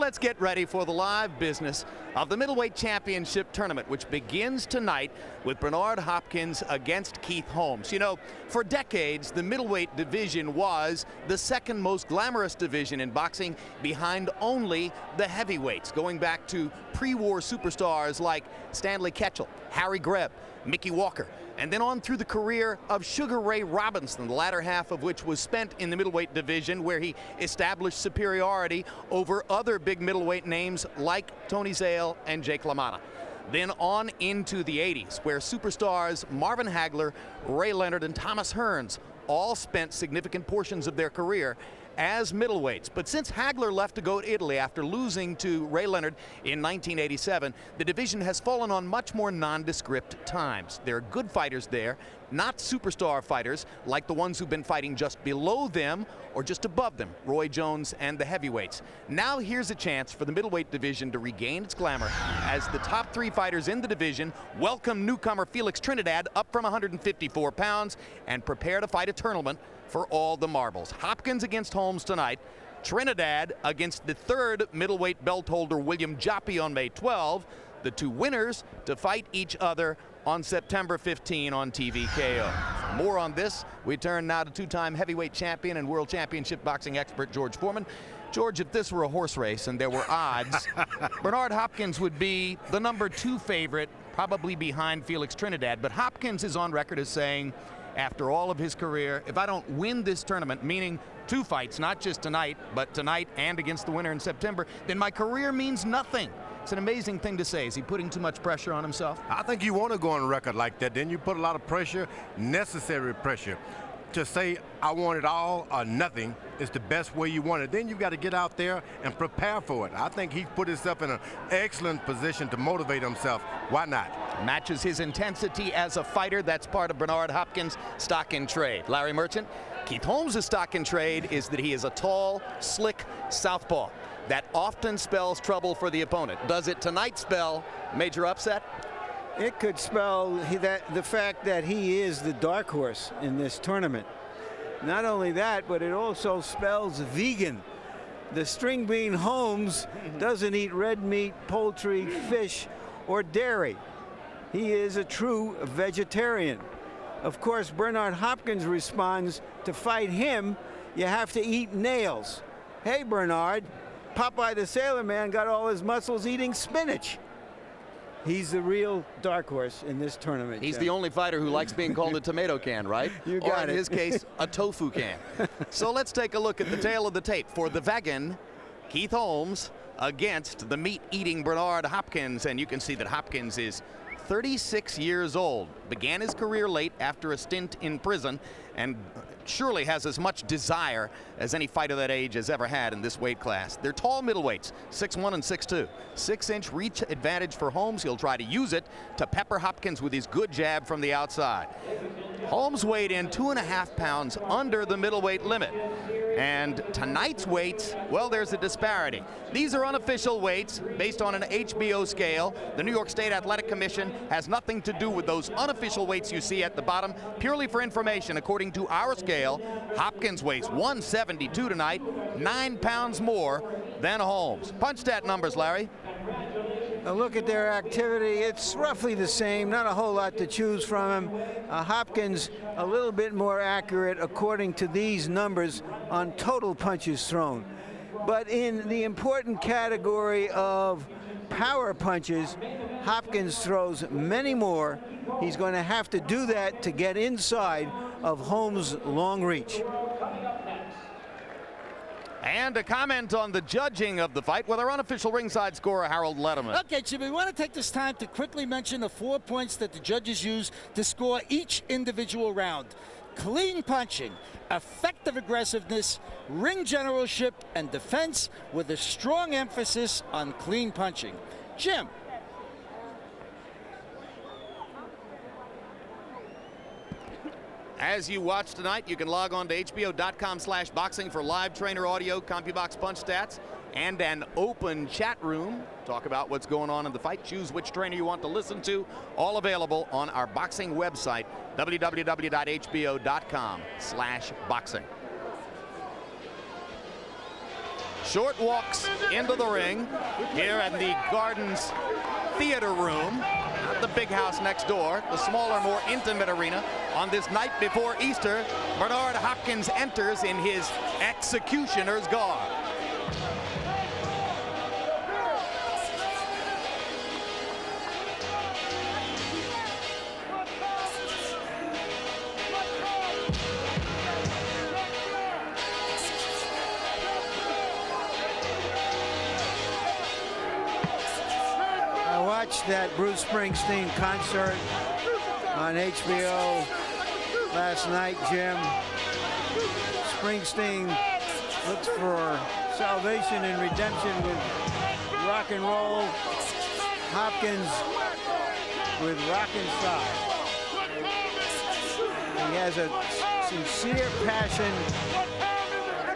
let's get ready for the live business of the middleweight championship tournament, which begins tonight with Bernard Hopkins against Keith Holmes. You know, for decades, the middleweight division was the second most glamorous division in boxing, behind only the heavyweights, going back to pre-war superstars like Stanley Ketchel, Harry Greb, Mickey Walker, and then on through the career of Sugar Ray Robinson, the latter half of which was spent in the middleweight division, where he established superiority over other big middleweight names like Tony Zale and Jake LaMotta. Then on into the 80s, where superstars Marvin Hagler, Ray Leonard, and Thomas Hearns all spent significant portions of their career as middleweights. But since Hagler left to go to Italy after losing to Ray Leonard in 1987, the division has fallen on much more nondescript times. There are good fighters there, not superstar fighters like the ones who've been fighting just below them or just above them, Roy Jones and the heavyweights. Now here's a chance for the middleweight division to regain its glamour as the top three fighters in the division welcome newcomer Felix Trinidad up from 154 pounds and prepare to fight a tournament for all the marbles. Hopkins against Holmes tonight, Trinidad against the third middleweight belt holder William Joppy on May 12. The two winners to fight each other on September 15 on TVKO. For more on this, we turn now to two-time heavyweight champion and world championship boxing expert George Foreman. George, if this were a horse race and there were odds, Bernard Hopkins would be the #2 favorite, probably behind Felix Trinidad. But Hopkins is on record as saying, after all of his career, if I don't win this tournament, meaning two fights, not just tonight, but tonight and against the winner in September, then my career means nothing. It's an amazing thing to say. Is he putting too much pressure on himself? I think you want to go on record like that. Then you put a lot of pressure, necessary pressure. To say I want it all or nothing is the best way you want it. Then you've got to get out there and prepare for it. I think he's put himself in an excellent position to motivate himself. Why not? Matches his intensity as a fighter. That's part of Bernard Hopkins' stock in trade. Larry Merchant, Keith Holmes' stock in trade is that he is a tall, slick southpaw. That often spells trouble for the opponent. Does it tonight spell major upset? It could spell the fact that he is the dark horse in this tournament. Not only that, but it also spells vegan. The string bean Holmes doesn't eat red meat, poultry, fish, or dairy. He is a true vegetarian. Of course, Bernard Hopkins responds, to fight him, you have to eat nails. Hey, Bernard, Popeye the Sailor Man got all his muscles eating spinach. He's the real dark horse in this tournament. He's the only fighter who likes being called a tomato can, right? You got or in his case, a tofu can. So let's take a look at the tail of the tape for the vegan Keith Holmes against the meat-eating Bernard Hopkins. And you can see that Hopkins is 36 years old, began his career late after a stint in prison, and surely has as much desire as any fighter that age has ever had in this weight class. They're tall middleweights, 6'1" and 6'2". 6-inch reach advantage for Holmes. He'll try to use it to pepper Hopkins with his good jab from the outside. Holmes weighed in 2.5 pounds under the middleweight limit. And tonight's weights, well, there's a disparity. These are unofficial weights based on an HBO scale. The New York State Athletic Commission has nothing to do with those unofficial weights you see at the bottom. Purely for information, according to our scale, Hopkins weighs 172 tonight, 9 pounds more than Holmes. Punch stat numbers, Larry. A look at their activity, it's roughly the same, not a whole lot to choose from him. Hopkins a little bit more accurate according to these numbers on total punches thrown. But in the important category of power punches, Hopkins throws many more. He's going to have to do that to get inside of Holmes' long reach. And a comment on the judging of the fight with our unofficial ringside scorer, Harold Letterman. Okay, Jimmy, we want to take this time to quickly mention the 4 points that the judges use to score each individual round. Clean punching, effective aggressiveness, ring generalship, and defense, with a strong emphasis on clean punching. Jim. As you watch tonight, you can log on to hbo.com/boxing for live trainer audio, CompuBox punch stats, and an open chat room. Talk about what's going on in the fight. Choose which trainer you want to listen to. All available on our boxing website, www.hbo.com/boxing. Short walks into the ring here at the Gardens Theater Room, not the big house next door, the smaller, more intimate arena. On this night before Easter, Bernard Hopkins enters in his executioner's garb. Watched that Bruce Springsteen concert on HBO last night, Jim. Springsteen looks for salvation and redemption with rock and roll. Hopkins with rock and side. He has a sincere passion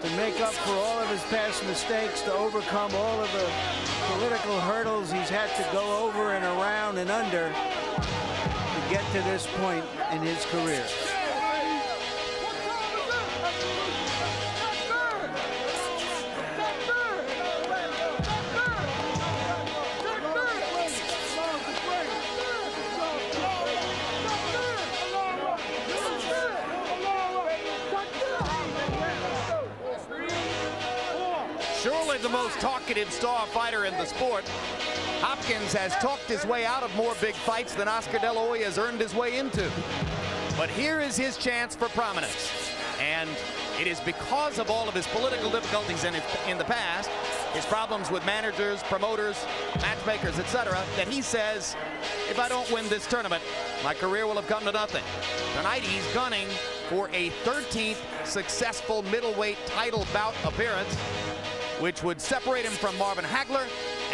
to make up for all of his past mistakes, to overcome all of the political hurdles he's had to go over and around and under to get to this point in his career. Surely the most talkative star fighter in the sport, Hopkins has talked his way out of more big fights than Oscar De La Hoya has earned his way into. But here is his chance for prominence. And it is because of all of his political difficulties in the past, his problems with managers, promoters, matchmakers, etc., that he says, if I don't win this tournament, my career will have come to nothing. Tonight he's gunning for a 13th successful middleweight title bout appearance, which would separate him from Marvin Hagler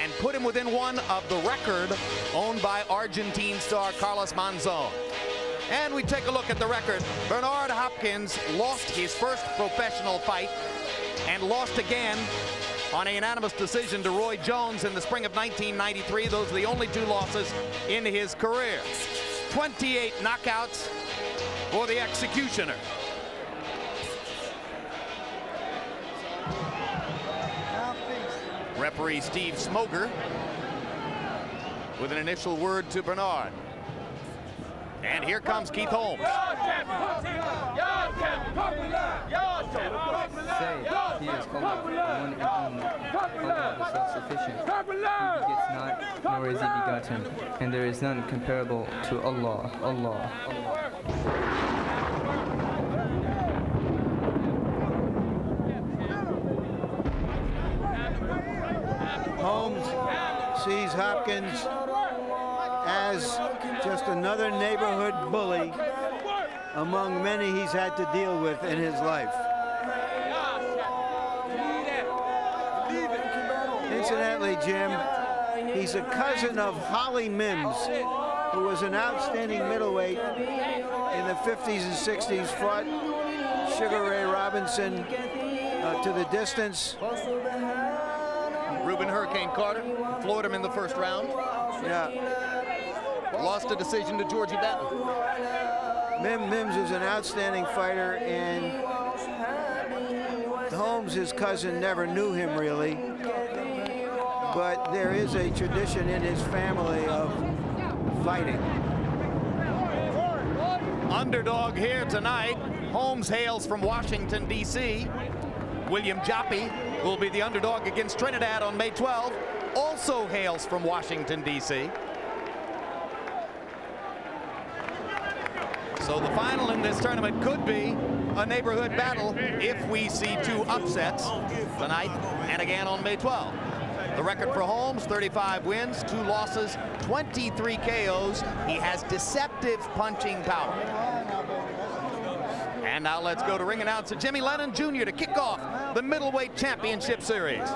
and put him within one of the record owned by Argentine star Carlos Monzon. And we take a look at the record. Bernard Hopkins lost his first professional fight and lost again on a unanimous decision to Roy Jones in the spring of 1993. Those are the only two losses in his career. 28 knockouts for the executioner. Referee Steve Smoger with an initial word to Bernard. And here comes Keith Holmes. Say he is Allah, one and only. Allah is self-sufficient. He begets not, nor is he begotten, and there is none comparable to Allah. Allah. Holmes sees Hopkins as just another neighborhood bully among many he's had to deal with in his life. Incidentally, Jim, he's a cousin of Holly Mims, who was an outstanding middleweight in the 50s and 60s, fought Sugar Ray Robinson to the distance. Reuben Hurricane Carter, floored him in the first round. Yeah. Lost a decision to Georgie Benton. Mims is an outstanding fighter, and Holmes, his cousin, never knew him really. But there is a tradition in his family of fighting. Underdog here tonight. Holmes hails from Washington, D.C. William Joppi will be the underdog against Trinidad on May 12th. Also hails from Washington, D.C. So the final in this tournament could be a neighborhood battle if we see two upsets tonight and again on May 12th. The record for Holmes, 35 wins, 2 losses, 23 KOs. He has deceptive punching power. And now let's go to ring announcer Jimmy Lennon Jr. to kick off the middleweight championship series.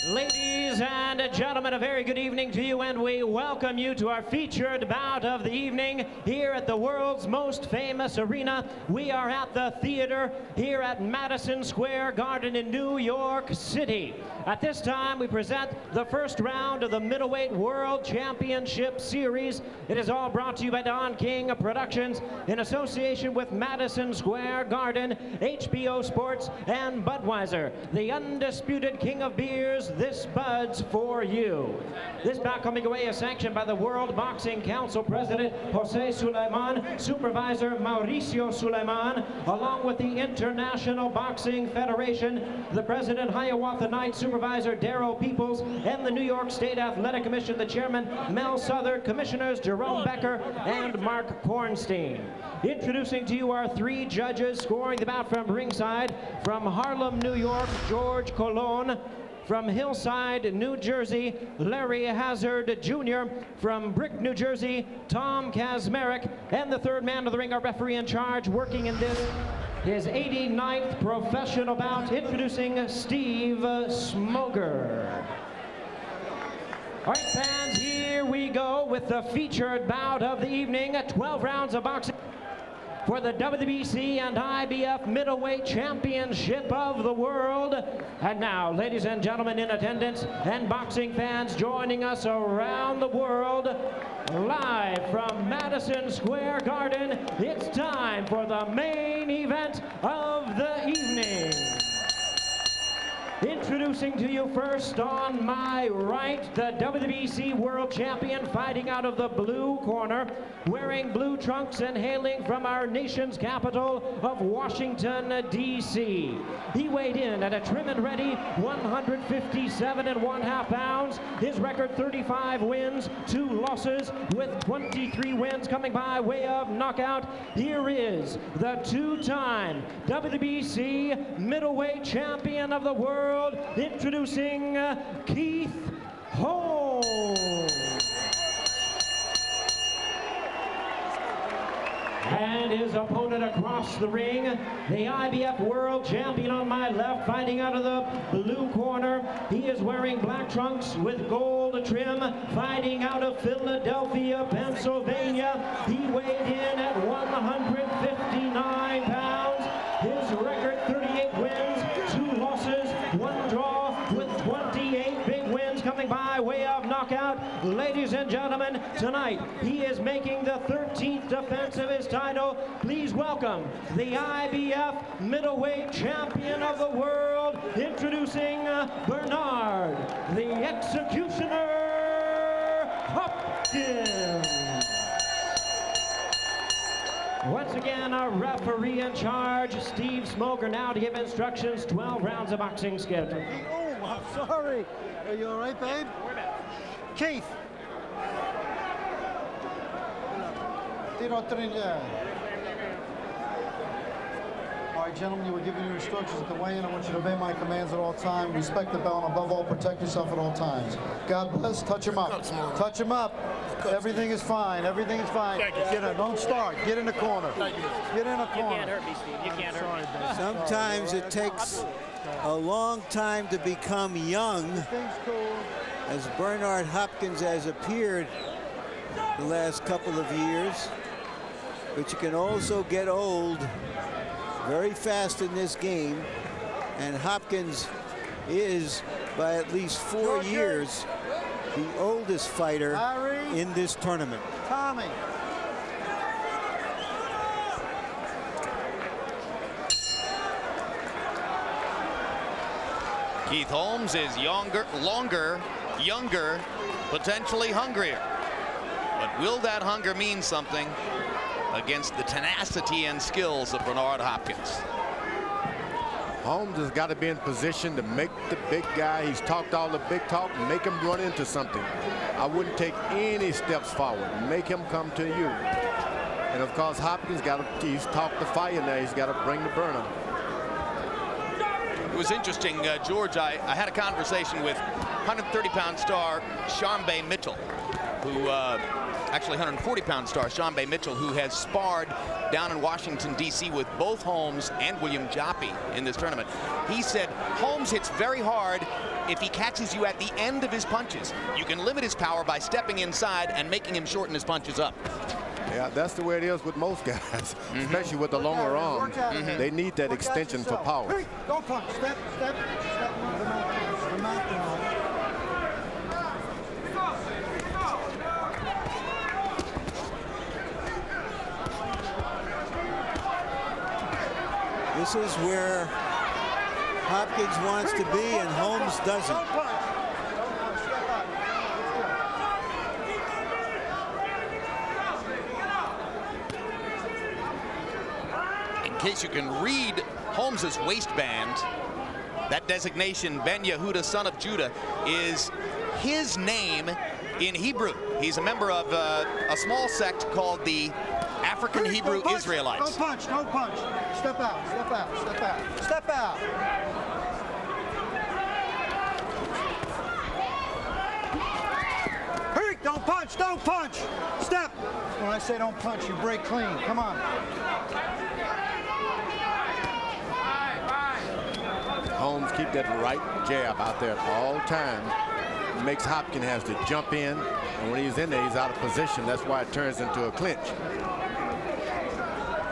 Ladies Ladies and gentlemen, a very good evening to you, and we welcome you to our featured bout of the evening here at the world's most famous arena. We are at the theater here at Madison Square Garden in New York City. At this time, we present the first round of the Middleweight World Championship Series. It is all brought to you by Don King Productions in association with Madison Square Garden, HBO Sports, and Budweiser, the undisputed king of beers. This Bud's for you. This bout coming away is sanctioned by the World Boxing Council President Jose Sulaiman, Supervisor Mauricio Sulaiman, along with the International Boxing Federation, the President Hiawatha Knight, Supervisor Darryl Peoples, and the New York State Athletic Commission, the Chairman Mel Souther, Commissioners Jerome Becker and Mark Kornstein. Introducing to you our three judges scoring the bout from ringside. From Harlem, New York, George Colon. From Hillside, New Jersey, Larry Hazard Jr. From Brick, New Jersey, Tom Kazmarek. And the third man of the ring, our referee in charge, working in this, his 89th professional bout, introducing Steve Smoger. All right, fans, here we go with the featured bout of the evening. 12 rounds of boxing for the WBC and IBF Middleweight Championship of the World. And now, ladies and gentlemen in attendance and boxing fans joining us around the world, live from Madison Square Garden, it's time for the main event of the evening. Introducing to you first on my right, the WBC World Champion fighting out of the blue corner, wearing blue trunks and hailing from our nation's capital of Washington, D.C. He weighed in at a trim and ready 157.5 pounds. His record 35 wins, 2 losses, with 23 wins coming by way of knockout. Here is the two-time WBC middleweight champion of the world, introducing Keith Holmes. And his opponent across the ring, the IBF World Champion on my left, fighting out of the blue corner. He is wearing black trunks with gold trim, fighting out of Philadelphia, Pennsylvania. He weighed in at 159 pounds. His record 38 wins, 2 losses, 1 draw, with 28 big wins coming by way of knockout. Ladies and gentlemen, tonight he is making the 13th defense of his title. Please welcome the IBF middleweight champion of the world, introducing Bernard, the Executioner Hopkins. Once again, our referee in charge, Steve Smoger, now to give instructions. 12 rounds of boxing schedule. Oh, I'm sorry. Are you all right, babe? Keith. All right, gentlemen, you were given your instructions at the weigh-in. I want you to obey my commands at all times. Respect the bell, and above all, protect yourself at all times. God bless. Touch him up. Touch him up. Everything is fine. Everything is fine. Get in. Don't start. Get in the corner. Get in the corner. You can't hurt me, Steve. You can't hurt me. Sometimes it takes a long time to become young, as Bernard Hopkins has appeared the last couple of years. But you can also get old very fast in this game, and Hopkins is, by at least 4 years, the oldest fighter in this tournament. Tommy. Keith Holmes is younger, potentially hungrier. But will that hunger mean something against the tenacity and skills of Bernard Hopkins? Holmes has got to be in position to make the big guy, he's talked all the big talk, make him run into something. I wouldn't take any steps forward. Make him come to you. And of course, Hopkins he's talked the fire now. He's got to bring the burner. It was interesting, George, I had a conversation with 130-pound star Sharmbe Mitchell, who actually 140-pound star, Sean Bay Mitchell, who has sparred down in Washington, D.C. with both Holmes and William Joppi in this tournament. He said Holmes hits very hard if he catches you at the end of his punches. You can limit his power by stepping inside and making him shorten his punches up. Yeah, that's the way it is with most guys, especially with the longer arms. They need that extension for power. Hey, don't punch. Step. This is where Hopkins wants to be and Holmes doesn't. In case you can read Holmes's waistband, that designation, Ben Yehuda, son of Judah, is his name in Hebrew. He's a member of a small sect called the African Hebrew Israelites. Don't punch. Step out. Hurry, don't punch. Step. When I say don't punch, you break clean. Come on. Holmes keep that right jab out there at all times. Makes Hopkins has to jump in, and when he's in there, he's out of position. That's why it turns into a clinch.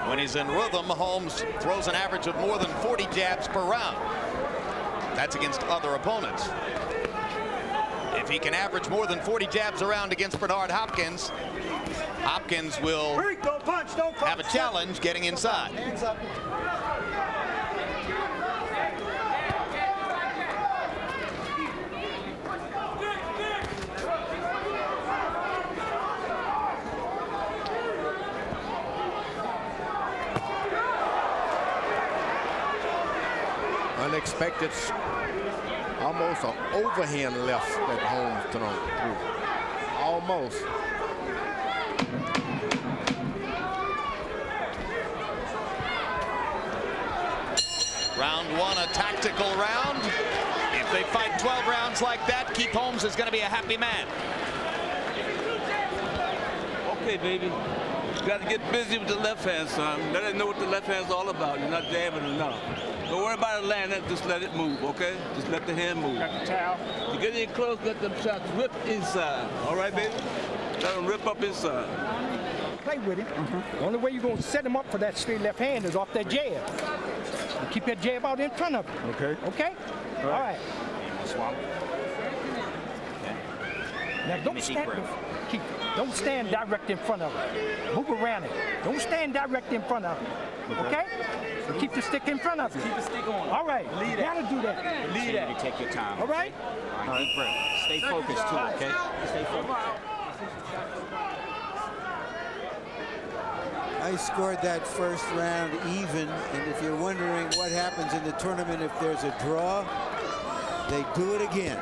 When he's in rhythm, Holmes throws an average of more than 40 jabs per round. That's against other opponents. If he can average more than 40 jabs a round against Bernard Hopkins, Hopkins will have a challenge getting inside. Hands up. Unexpected, almost an overhand left that Holmes thrown through. Almost. Round one, a tactical round. If they fight 12 rounds like that, Keith Holmes is going to be a happy man. Okay, baby. You got to get busy with the left hand, son. Let it know what the left hand's all about. You're not jabbing enough. Don't worry about it landing, just let it move, okay? Just let the hand move. Got the towel. You get in close, let them shots rip inside. All right, baby? Let them rip up inside. Play with him. The only way you're going to set him up for that straight left hand is off that jab. And keep that jab out in front of him. Okay. Okay? All right. Swallow. Now don't stand direct in front of him. Move around it. Don't stand direct in front of him. Okay? So keep the stick in front of him. Keep the stick on. All right. Lead You that. gotta do that. Lead that. Take your time. All right? All right. Deep breath. Stay focused too, okay? Stay focused. I scored that first round even, and if you're wondering what happens in the tournament if there's a draw, they do it again.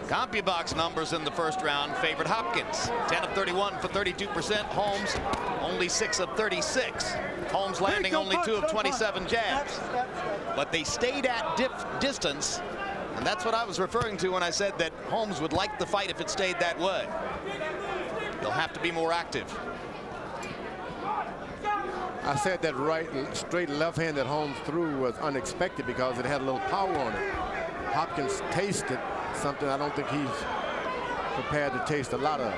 CompuBox numbers in the first round favored Hopkins. 10 of 31 for 32%. Holmes only 6 of 36. Holmes landing only 2 of 27 jabs. But they stayed at distance, and that's what I was referring to when I said that Holmes would like the fight if it stayed that way. He'll have to be more active. I said that right straight left hand that Holmes threw was unexpected because it had a little power on it. Hopkins tasted something I don't think he's prepared to taste a lot of.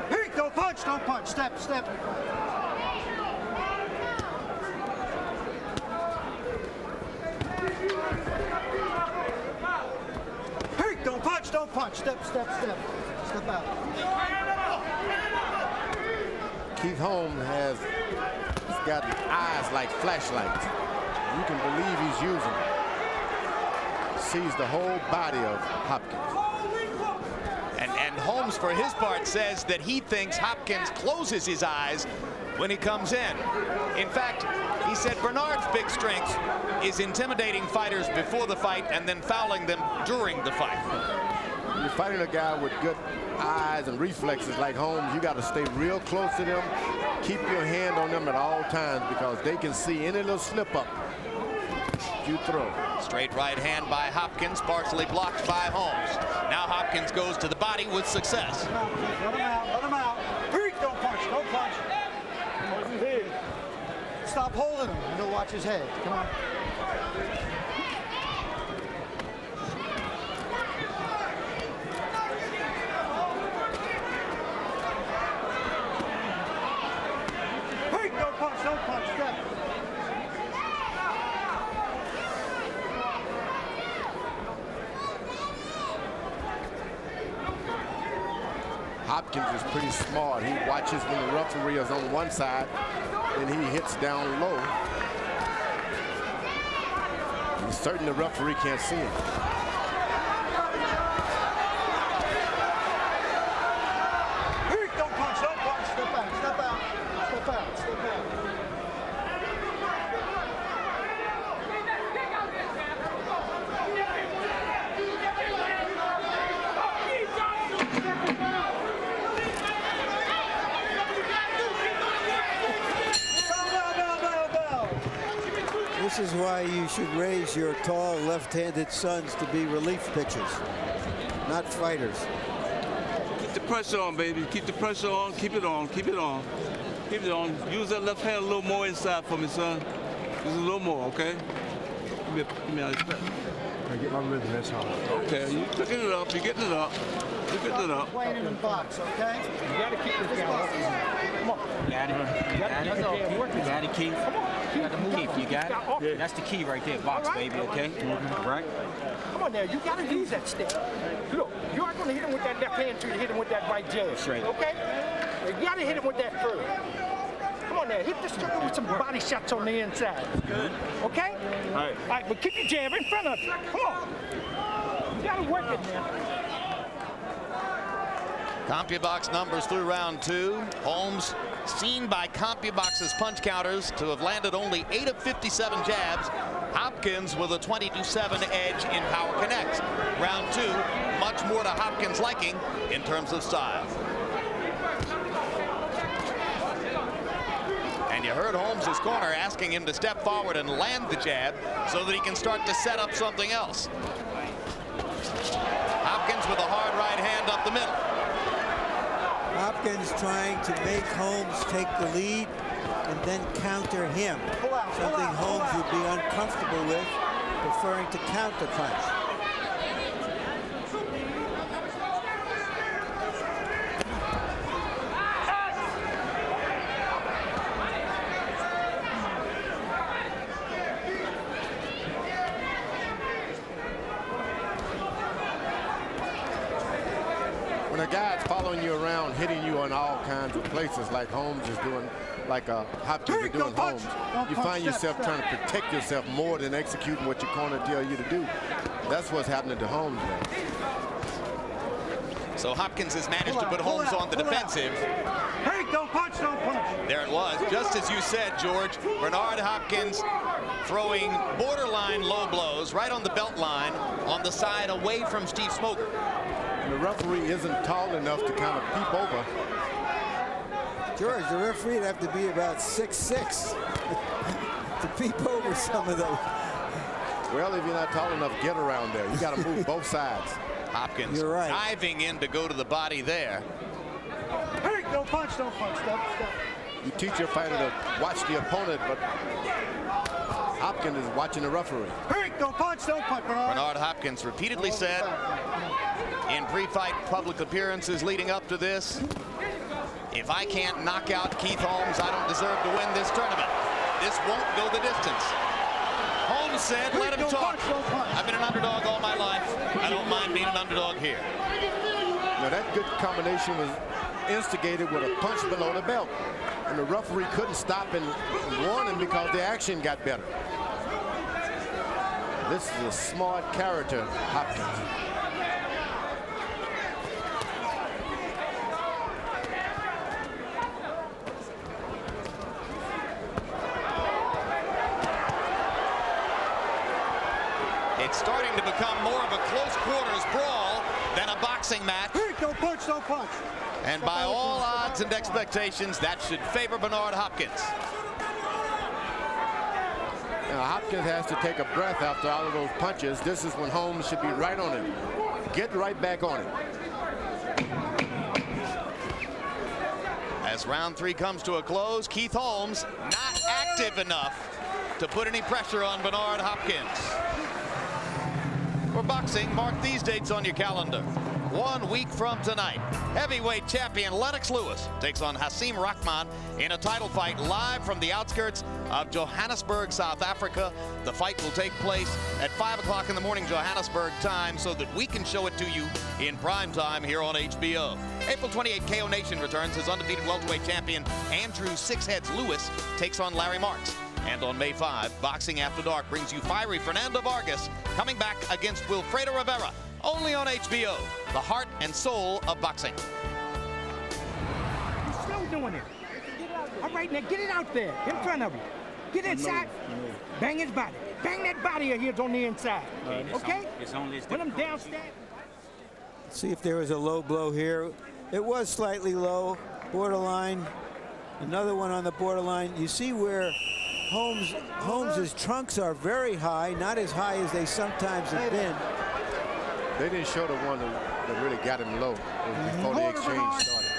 Hey, don't punch. Step. Don't punch. Step out. Keith Holmes has got eyes like flashlights. You can believe he's using them. Sees the whole body of Hopkins. And Holmes, for his part, says that he thinks Hopkins closes his eyes when he comes in. In fact, he said Bernard's big strength is intimidating fighters before the fight and then fouling them during the fight. fighting a guy with good eyes and reflexes like Holmes, you got to stay real close to them. Keep your hand on them at all times because they can see any little slip up you throw. Straight right hand by Hopkins, partially blocked by Holmes. Now Hopkins goes to the body with success. Let him out, let him out. Don't punch, don't punch. Hold his head. Stop holding him, and he'll watch his head. Come on. Don't punch, step. Hopkins is pretty smart. He watches when the referee is on one side, and he hits down low. He's certain the referee can't see him. Don't punch, don't punch. Step out, step out, step out, step out. This is why you should raise your tall left-handed sons to be relief pitchers, not fighters. Keep the pressure on, baby. Keep the pressure on. Keep it on. Keep it on. Keep it on. Use that left hand a little more inside for me, son. Just a little more, okay? Give me out of I get my rhythm, that's all. Okay, you're picking it up. You're getting it up. You're getting it up. Playing him in box, okay? You got to keep this guy up. Come on. Got it. You got it, Keith. Come on. Keith, you got it? Yeah. That's the key right there, box, right, baby, okay? Right? Come on now, you got to use that stick. Look, you aren't going to hit him with that left hand until you hit him with that right jab. That's right. Okay? You got to hit him with that first. Come on now, hit the struggle with some body shots on the inside. Good. Okay? All right. All right, but keep your jab in front of you. Come on. You got to work it, man. CompuBox numbers through round 2. Holmes, seen by CompuBox's punch counters to have landed only 8 of 57 jabs. Hopkins with a 22-7 edge in power connects. Round 2, much more to Hopkins' liking in terms of style. And you heard Holmes' corner asking him to step forward and land the jab so that he can start to set up something else. Hopkins with a hard right hand up the middle. Hopkins trying to make Holmes take the lead and then counter him. Something Holmes would be uncomfortable with, preferring to counter punch. When a guy's following you around, hitting you in all kinds of places like Holmes is doing, like Hopkins is doing Holmes, you find yourself trying to protect yourself more than executing what your corner tells you to do. That's what's happening to Holmes now. So Hopkins has managed to put Holmes on the defensive. Hey, don't punch, don't punch. There it was, just as you said, George. Bernard Hopkins throwing borderline low blows right on the belt line on the side away from Steve Smoker. And the referee isn't tall enough to kind of peep over. George, the referee would have to be about 6'6" to peep over some of those. Well, if you're not tall enough, get around there. You got to move both sides. Hopkins diving in to go to the body there. Hey, don't punch, don't punch. Step, step. You teach your fighter to watch the opponent, but Hopkins is watching the referee. Hey, don't punch, don't punch, Bernard. Bernard Hopkins repeatedly said in pre-fight public appearances leading up to this, if I can't knock out Keith Holmes, I don't deserve to win this tournament. This won't go the distance. Holmes said, let him talk. I've been an underdog all my life. I don't mind being an underdog here. Now that good combination was instigated with a punch below the belt. And the referee couldn't stop and warn him because the action got better. This is a smart character, Hopkins. It's starting to become more of a close quarters brawl than a boxing match. Don't punch, don't punch. And by all odds and expectations, that should favor Bernard Hopkins. Now, Hopkins has to take a breath after all of those punches. This is when Holmes should be right on him. Get right back on him. As round 3 comes to a close, Keith Holmes not active enough to put any pressure on Bernard Hopkins. For boxing, mark these dates on your calendar. 1 week from tonight, heavyweight champion Lennox Lewis takes on Hasim Rahman in a title fight live from the outskirts of Johannesburg, South Africa. The fight will take place at 5 o'clock in the morning Johannesburg time so that we can show it to you in prime time here on HBO. April 28, KO Nation returns as undefeated welterweight champion Andrew Six Heads Lewis takes on Larry Marks. And on May 5, Boxing After Dark brings you fiery Fernando Vargas coming back against Wilfredo Rivera. Only on HBO, the heart and soul of boxing. You're still doing it. All right, now get it out there, in front of you. Get inside. Bang his body. Bang that body of his on the inside. Okay? Put him downstairs. See if there was a low blow here. It was slightly low, borderline. Another one on the borderline. You see where Holmes's trunks are very high, not as high as they sometimes have been. They didn't show the one that really got him low before the exchange started.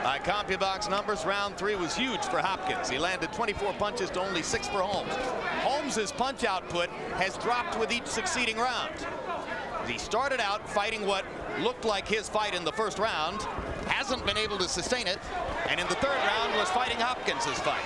By CompuBox numbers, round 3 was huge for Hopkins. He landed 24 punches to only 6 for Holmes. Holmes's punch output has dropped with each succeeding round. He started out fighting what looked like his fight in the first round, hasn't been able to sustain it, and in the third round was fighting Hopkins's fight.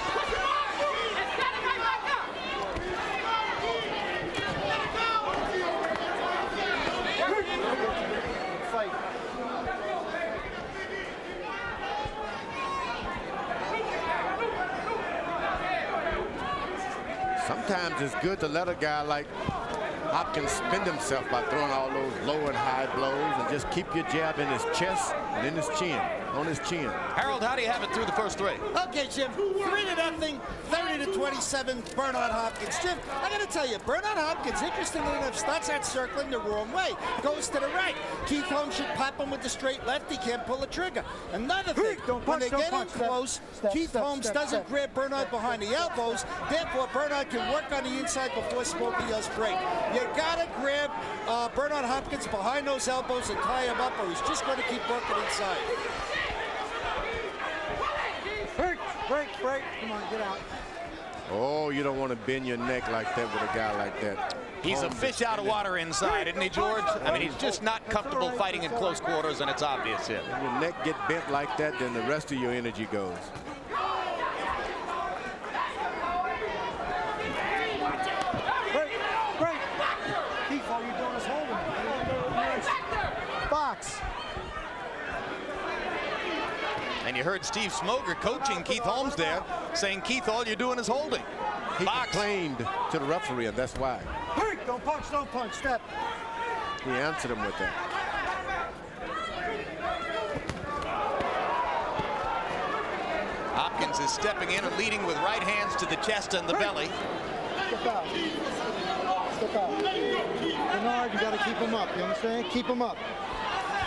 Sometimes it's good to let a guy like Hopkins spend himself by throwing all those low and high blows and just keep your jab in his chest and in his chin, on his chin. Harold, how do you have it through the first 3? Okay, Jim, 3-0, 30-27, Bernard Hopkins. Jim, I got to tell you, Bernard Hopkins, interestingly enough, starts out circling the wrong way, goes to the right. Keith Holmes should pop him with the straight left. He can't pull a trigger. Another thing, when they get in close, Keith Holmes doesn't grab Bernard behind the elbows. Therefore, Bernard can work on the inside before Smokey yells break. You got to grab Bernard Hopkins behind those elbows and tie him up, or he's just going to keep working inside. Break. Come on, get out. Oh, you don't want to bend your neck like that with a guy like that. He's a fish out of water inside, isn't he, George? I mean, he's just not comfortable fighting in close quarters, and it's obvious here. When your neck get bent like that, then the rest of your energy goes. Break. Keith, all you're doing is holding. Box. And you heard Steve Smoger coaching Keith Holmes there, saying, Keith, all you're doing is holding. He complained to the referee, and that's why. Don't punch, step. He answered him with that. Hopkins is stepping in and leading with right hands to the chest and the belly. Step out. Bernard, you got to keep him up, you understand? Keep him up.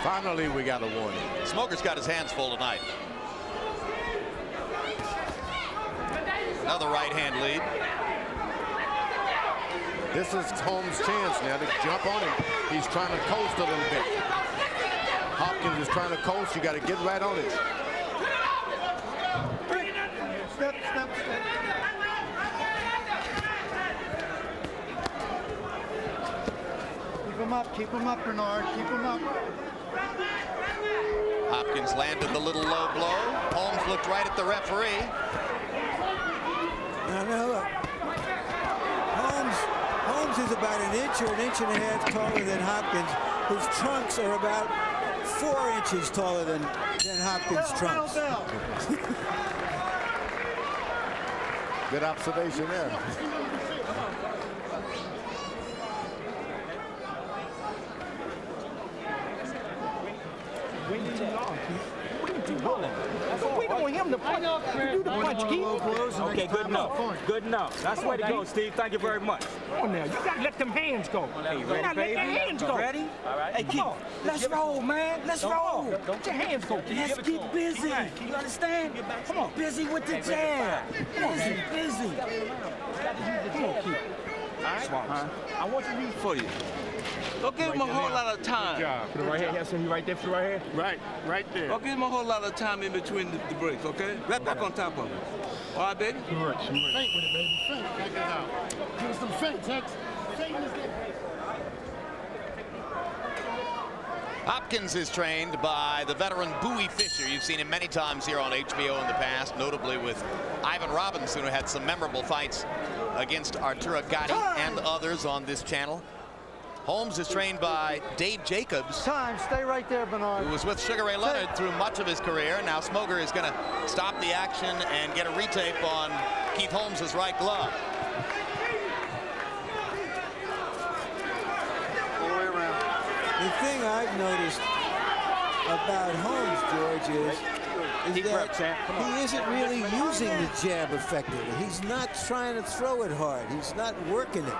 Finally, we got a warning. Smoker's got his hands full tonight. Another right hand lead. This is Holmes' chance now to jump on him. He's trying to coast a little bit. Hopkins is trying to coast. You got to get right on it. Step. Keep him up, Bernard. Keep him up. Hopkins landed the little low blow. Holmes looked right at the referee. Now look. Holmes is about an inch or an inch and a half taller than Hopkins, whose trunks are about 4 inches taller than Hopkins' trunks. Good observation there. too bullet. We don't want him to punch. Do the punch, Keith. Okay, good enough. Good enough. That's the way to go, Steve. Thank you very much. Come on now. You got to let them hands go. Hey, you Let ready, baby? them hands go. Ready? All right. Hey, Come on. let's roll, man. Let's roll. Let your hands go. Let's get busy. You understand? Come on. Busy with the jab. Busy. Come on, Keith. All right. I want to read for you. Don't give him a whole lot of time. Put it right here. Have something right there for right here? Right there. Don't give him a whole lot of time in between the breaks, okay? Right back on top of him. All right, baby? Correct. Feint with it, baby. Feint. Check this out. Give us some feint, Tex. Feint this game. Hopkins is trained by the veteran Bowie Fisher. You've seen him many times here on HBO in the past, notably with Ivan Robinson, who had some memorable fights against Arturo Gatti and others on this channel. Holmes is trained by Dave Jacobs. Stay right there, Bernard. Who was with Sugar Ray Leonard through much of his career. Now Smoger is going to stop the action and get a retape on Keith Holmes' right glove. All the way around. The thing I've noticed about Holmes, George, is that he isn't really using the jab effectively. He's not trying to throw it hard. He's not working it.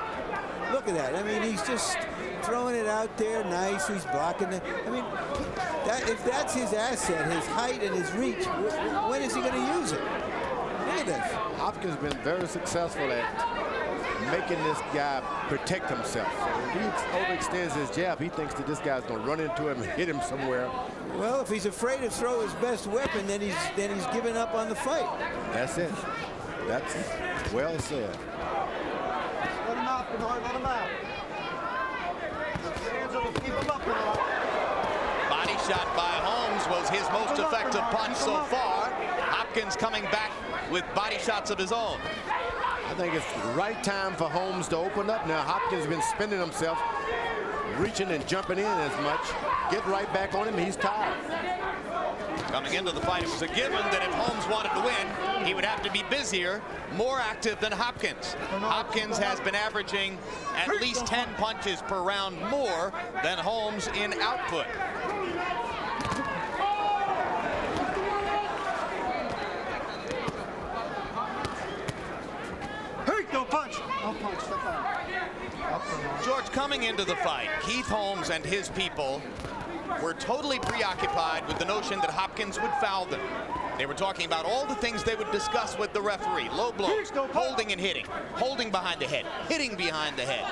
Look at that. I mean, he's just throwing it out there nice. He's blocking it. I mean, if that's his asset, his height and his reach, when is he going to use it? Look at this. Hopkins has been very successful at making this guy protect himself. So if he overextends his jab, he thinks that this guy's going to run into him and hit him somewhere. Well, if he's afraid to throw his best weapon, then he's giving up on the fight. That's it. That's well said. Let him out, Bernard. Let him out. Hands over. Keep him up, Bernard. Body shot by Holmes was his most effective punch so far. Hopkins coming back with body shots of his own. I think it's the right time for Holmes to open up now. Hopkins has been spinning himself, reaching and jumping in as much. Get right back on him. He's tired. Coming into the fight, it was a given that if Holmes wanted to win, he would have to be busier, more active than Hopkins. Hopkins has been averaging at least 10 punches per round more than Holmes in output. Don't punch. Don't punch. Step out. George, coming into the fight, Keith Holmes and his people were totally preoccupied with the notion that Hopkins would foul them. They were talking about all the things they would discuss with the referee. Low blows, holding and hitting, holding behind the head, hitting behind the head.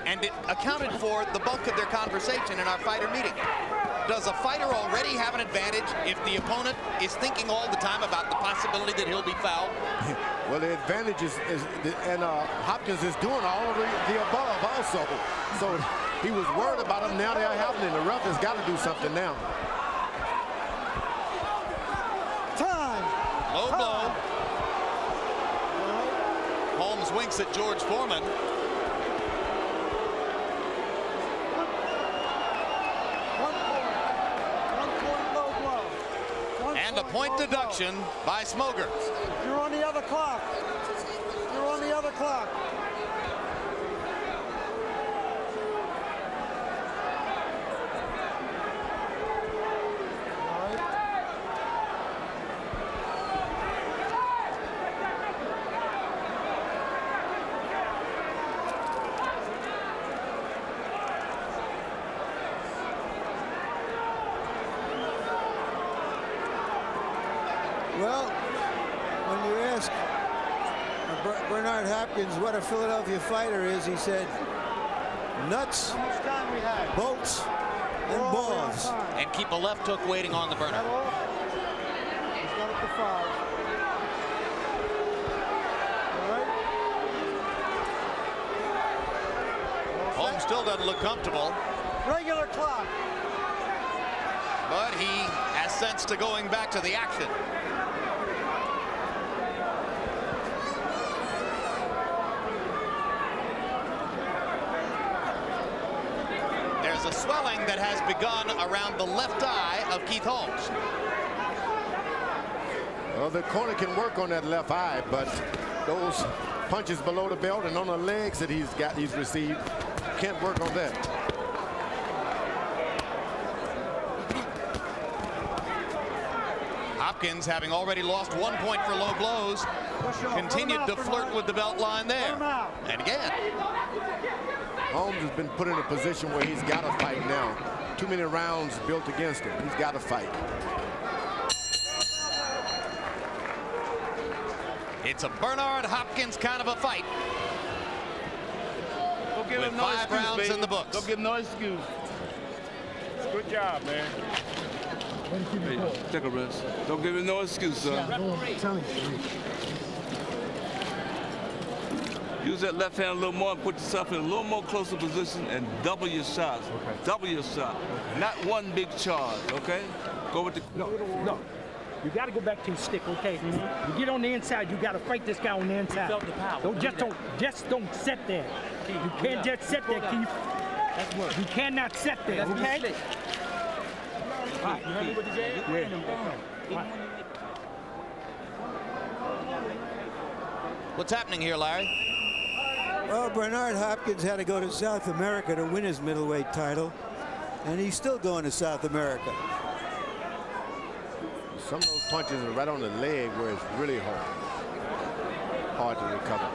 And it accounted for the bulk of their conversation in our fighter meeting. Does a fighter already have an advantage if the opponent is thinking all the time about the possibility that he'll be fouled? Well, the advantage is Hopkins is doing all of the above also. So he was worried about them. Now they're happening. The ref has got to do something now. Time. Low blow. Holmes winks at George Foreman. And a point deduction by Smoger. You're on the other clock. You're on the other clock. Well, when you ask Bernard Hopkins what a Philadelphia fighter is, he said nuts, bolts, and balls. And keep a left hook waiting on the burner. He's got it to 5. All right. Holmes still doesn't look comfortable, Regular clock. but he has sense to going back to the action. There's a swelling that has begun around the left eye of Keith Holmes. Well, the corner can work on that left eye, but those punches below the belt and on the legs that he's received can't work on that. Hopkins, having already lost 1 point for low blows, continued to flirt with the belt line there. And again. Holmes has been put in a position where he's got to fight now. Too many rounds built against him. He's got to fight. It's a Bernard Hopkins kind of a fight. Don't give with him no 5 excuse, rounds baby. in the books. Don't give him no excuse. Good job, man. Hey, take a rest. Don't give him no excuse, son. Use that left hand a little more and put yourself in a little more closer position and double your shots. Okay. Double your shot. Okay. Not one big charge, okay? Go with the... No. You got to go back to your stick, okay? You get on the inside, you got to fight this guy on the inside. Felt the power. Just don't sit there. You can't just sit there, Keith. That's work. You cannot sit there, okay? All right, you heard me with the jab? What's happening here, Larry? Well, Bernard Hopkins had to go to South America to win his middleweight title, and he's still going to South America. Some of those punches are right on the leg where it's really hard to recover.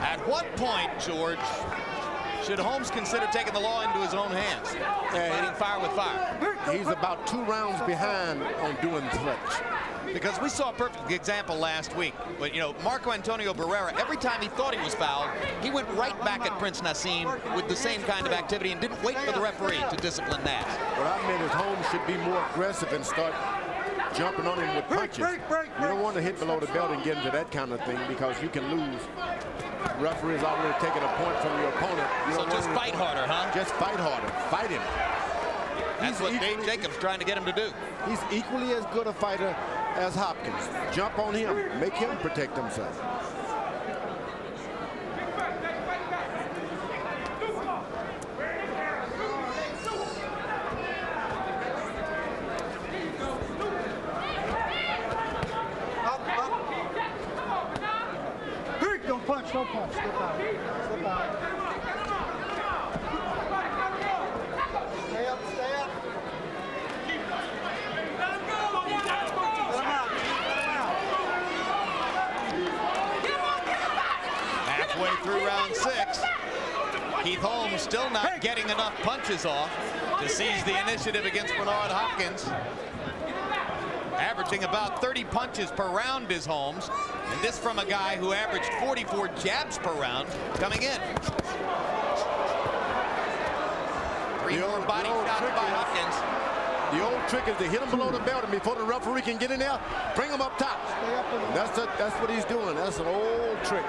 At what point, George, should Holmes consider taking the law into his own hands and fighting fire with fire? He's about 2 rounds behind on doing threats. Because we saw a perfect example last week. But, you know, Marco Antonio Barrera, every time he thought he was fouled, he went right back at Prince Nassim with the same kind of activity and didn't wait for the referee to discipline that. What I meant is Holmes should be more aggressive and start jumping on him with punches. You don't want to hit below the belt and get into that kind of thing because you can lose. The referee's already taken a point from your opponent. So just fight harder, huh? Just fight harder. Fight him. That's what Dave Jacobs trying to get him to do. He's equally as good a fighter as Hopkins. Jump on him. Make him protect himself. Don't punch. Slip out. Stay up. Halfway through round 6, Keith Holmes still not getting enough punches off to seize the initiative against Bernard Hopkins. Averaging about 30 punches per round is Holmes, and this from a guy who averaged 44 jabs per round coming in. 3 more body shots by Hopkins. The old trick is to hit him below the belt, and before the referee can get in there, bring him up top. That's what he's doing. That's an old trick.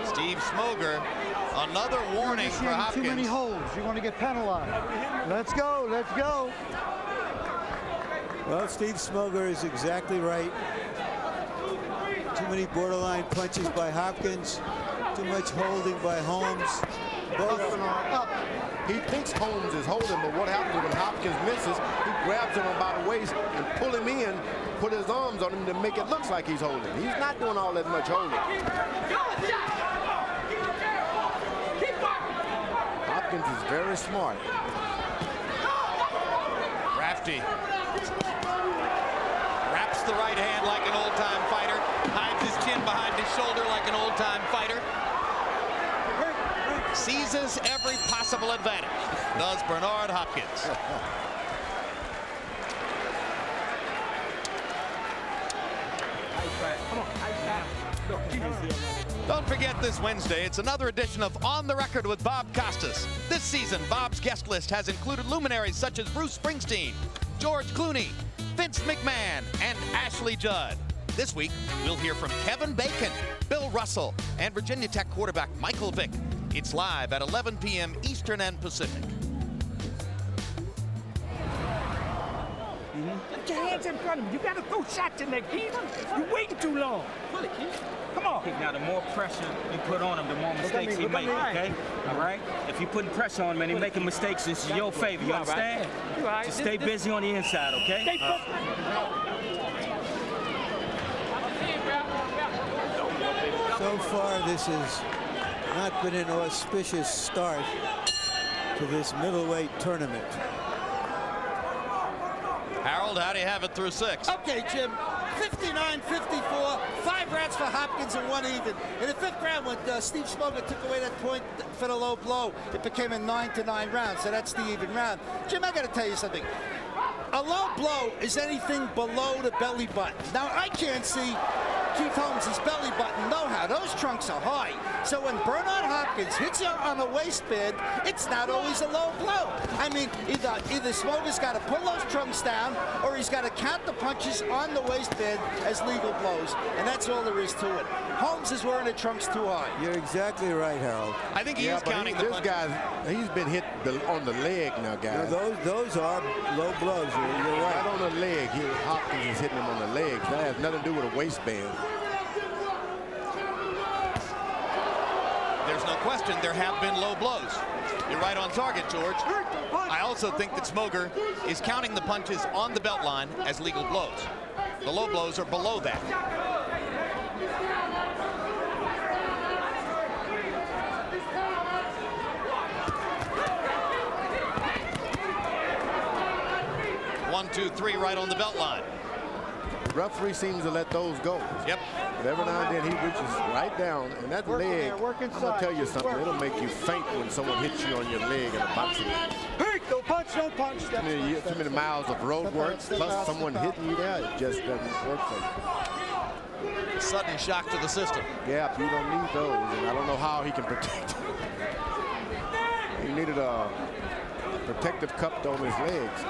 Steve Smoger, another warning for Hopkins. Too many holds. You're going to get penalized. Let's go. Well, Steve Smoger is exactly right. Too many borderline punches by Hopkins. Too much holding by Holmes. Both up. He thinks Holmes is holding, but what happens when Hopkins misses? He grabs him by the waist and pull him in, put his arms on him to make it look like he's holding. He's not doing all that much holding. Hopkins is very smart. Crafty. Wraps the right hand like an old-time fighter. Hides his chin behind his shoulder like an old-time fighter. Seizes every possible advantage. Does Bernard Hopkins. Don't forget this Wednesday, it's another edition of On the Record with Bob Costas. This season, Bob's guest list has included luminaries such as Bruce Springsteen, George Clooney, Vince McMahon, and Ashley Judd. This week, we'll hear from Kevin Bacon, Bill Russell, and Virginia Tech quarterback Michael Vick. It's live at 11 p.m. Eastern and Pacific. You Put your hands in front of him. You got to throw shots in there, Keith. You're waiting too long. Come on. Now, the more pressure you put on him, the more mistakes he makes, okay? All right? If you putting pressure on him and he's making mistakes, this is your favor. You understand? Just stay busy on the inside, okay? So far, this has not been an auspicious start to this middleweight tournament. Harold, how do you have it through 6? Okay, Jim. 59-54, 5 rounds for Hopkins and 1 even. In the 5th round, when Steve Smoger took away that point for the low blow, it became a 9-9 round, so that's the even round. Jim, I got to tell you something. A low blow is anything below the belly button. Now, I can't see Keith Holmes' belly button know-how. Those trunks are high. So when Bernard Hopkins hits you on the waistband, it's not always a low blow. I mean, either Smoger's got to pull those trunks down or he's got to count the punches on the waistband as legal blows. And that's all there is to it. Holmes is wearing the trunks too high. You're exactly right, Harold. I think he is counting the punches. This guy, he's been hit on the leg now, guys. Now, those are low blows. You're right. Right on the leg. Here, Hopkins is hitting him on the legs. That has nothing to do with a waistband. There's no question there have been low blows. You're right on target, George. I also think that Smoger is counting the punches on the belt line as legal blows. The low blows are below that. One, two, three, right on the belt line. The referee seems to let those go. Yep. But every now and then he reaches right down, and that leg, I'm going to tell you something, it'll make you faint when someone hits you on your leg in a boxing match. Don't punch, don't punch. Too many miles of road work, plus someone hitting you there, it just doesn't work for you. Sudden shock to the system. Yeah, you don't need those, and I don't know how he can protect them. He needed a protective cup on his legs.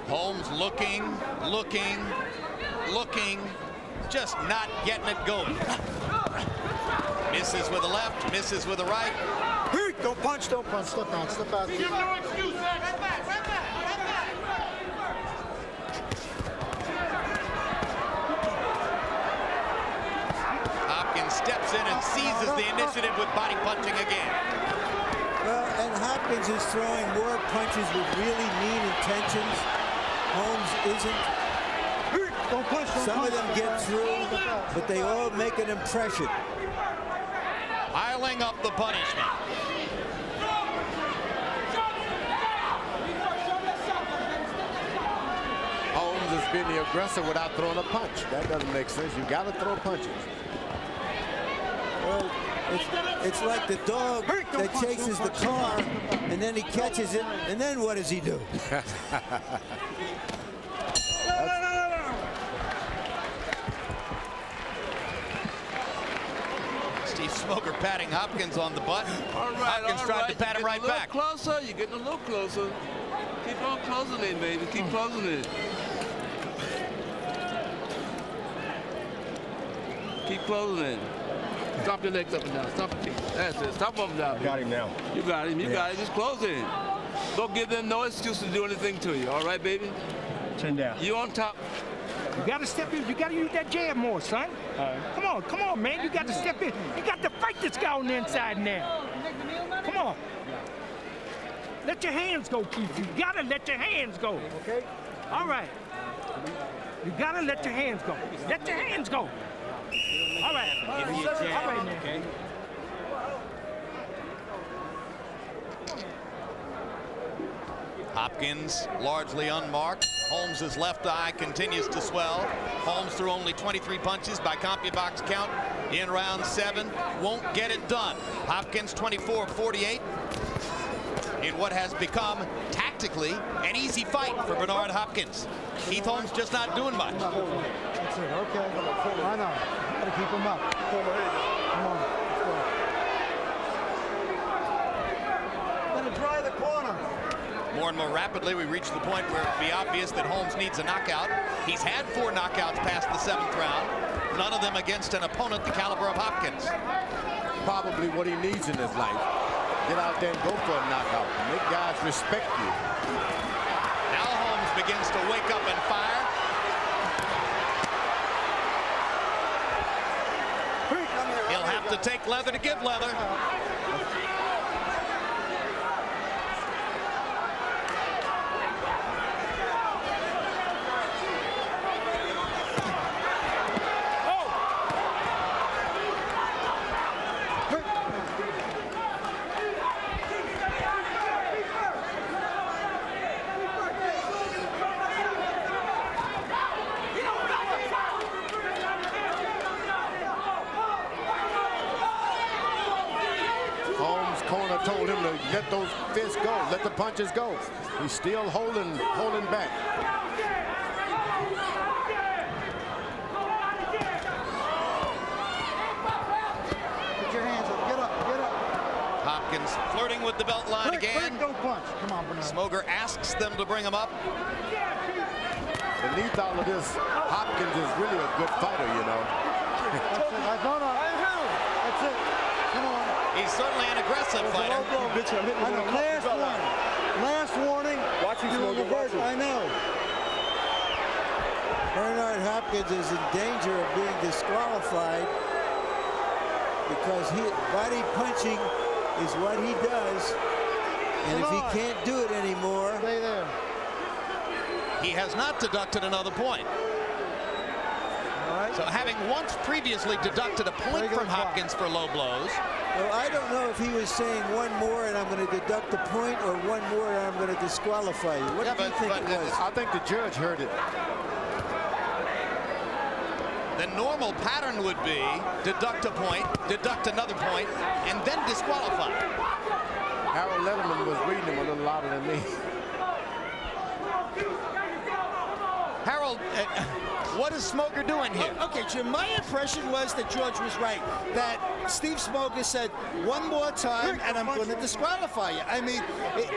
Holmes looking, just not getting it going. Misses with the left, misses with the right. Don't punch, don't punch. Slip out, slip out. Give no excuse, man. Hopkins steps in and seizes the initiative with body punching again. Well, and Hopkins is throwing more punches with really mean intentions. Holmes isn't. Don't punch, don't Some punch. of them get through, but they all make an impression. Piling up the punishment. Holmes has been the aggressor without throwing a punch. That doesn't make sense. You got to throw punches. Well, it's like the dog that chases the car, and then he catches it, and then what does he do? Steve Smoger patting Hopkins on the butt. All right, Hopkins tried to pat him right back. Closer, you're getting a little closer. Keep on closing in, baby. Keep closing in. Keep closing in. Stomp your legs up and down. Stomp your feet. That's it. Stomp them down. Got him now. You got him. You got it. Just close in. Don't give them no excuse to do anything to you. All right, baby? Chin down. You on top. You got to step in. You got to use that jab more, son. Come on, man. You got to step in. You got to fight this guy on the inside now. Come on. Let your hands go, Keith. You got to let your hands go. Okay? All right. You got to let your hands go. Let your hands go. All right. Give me a jab, All right, man. okay? Hopkins largely unmarked. Holmes' left eye continues to swell. Holmes threw only 23 punches by CompuBox count in round 7. Won't get it done. Hopkins 24-48 in what has become tactically an easy fight for Bernard Hopkins. Keith Holmes just not doing much. That's it, okay. I know. Gotta keep him up. Come on. Gonna try the corner. More and more rapidly, we reach the point where it'll be obvious that Holmes needs a knockout. He's had 4 knockouts past the 7th round. none of them against an opponent the caliber of Hopkins. Probably what he needs in his life. Get out there and go for a knockout. Make guys respect you. Now Holmes begins to wake up and fire. He'll have to take leather to give leather. Told him to let those fists go, let the punches go. He's still holding back. Put your hands up. Get up. Hopkins flirting with the belt line again. Don't punch. Come on, Bernard. Smoker asks them to bring him up. Beneath all of this, Hopkins is really a good fighter, you know. No. That's it. Come on. He's certainly an aggressive fighter. I know. Last warning. Watching Smoker. I know. Bernard Hopkins is in danger of being disqualified because body punching is what he does, and if he can't do it anymore, stay there. He has not deducted another point. So having once previously deducted a point from Hopkins for low blows. Well, I don't know if he was saying one more and I'm going to deduct a point or one more and I'm going to disqualify you. What do you think it was? I think the judge heard it. The normal pattern would be deduct a point, deduct another point, and then disqualify. Harold Letterman was reading him a little louder than me. Harold, what is Smoker doing here? Okay, Jim, my impression was that George was right, that Steve Smoker said one more time and I'm going to disqualify you. I mean,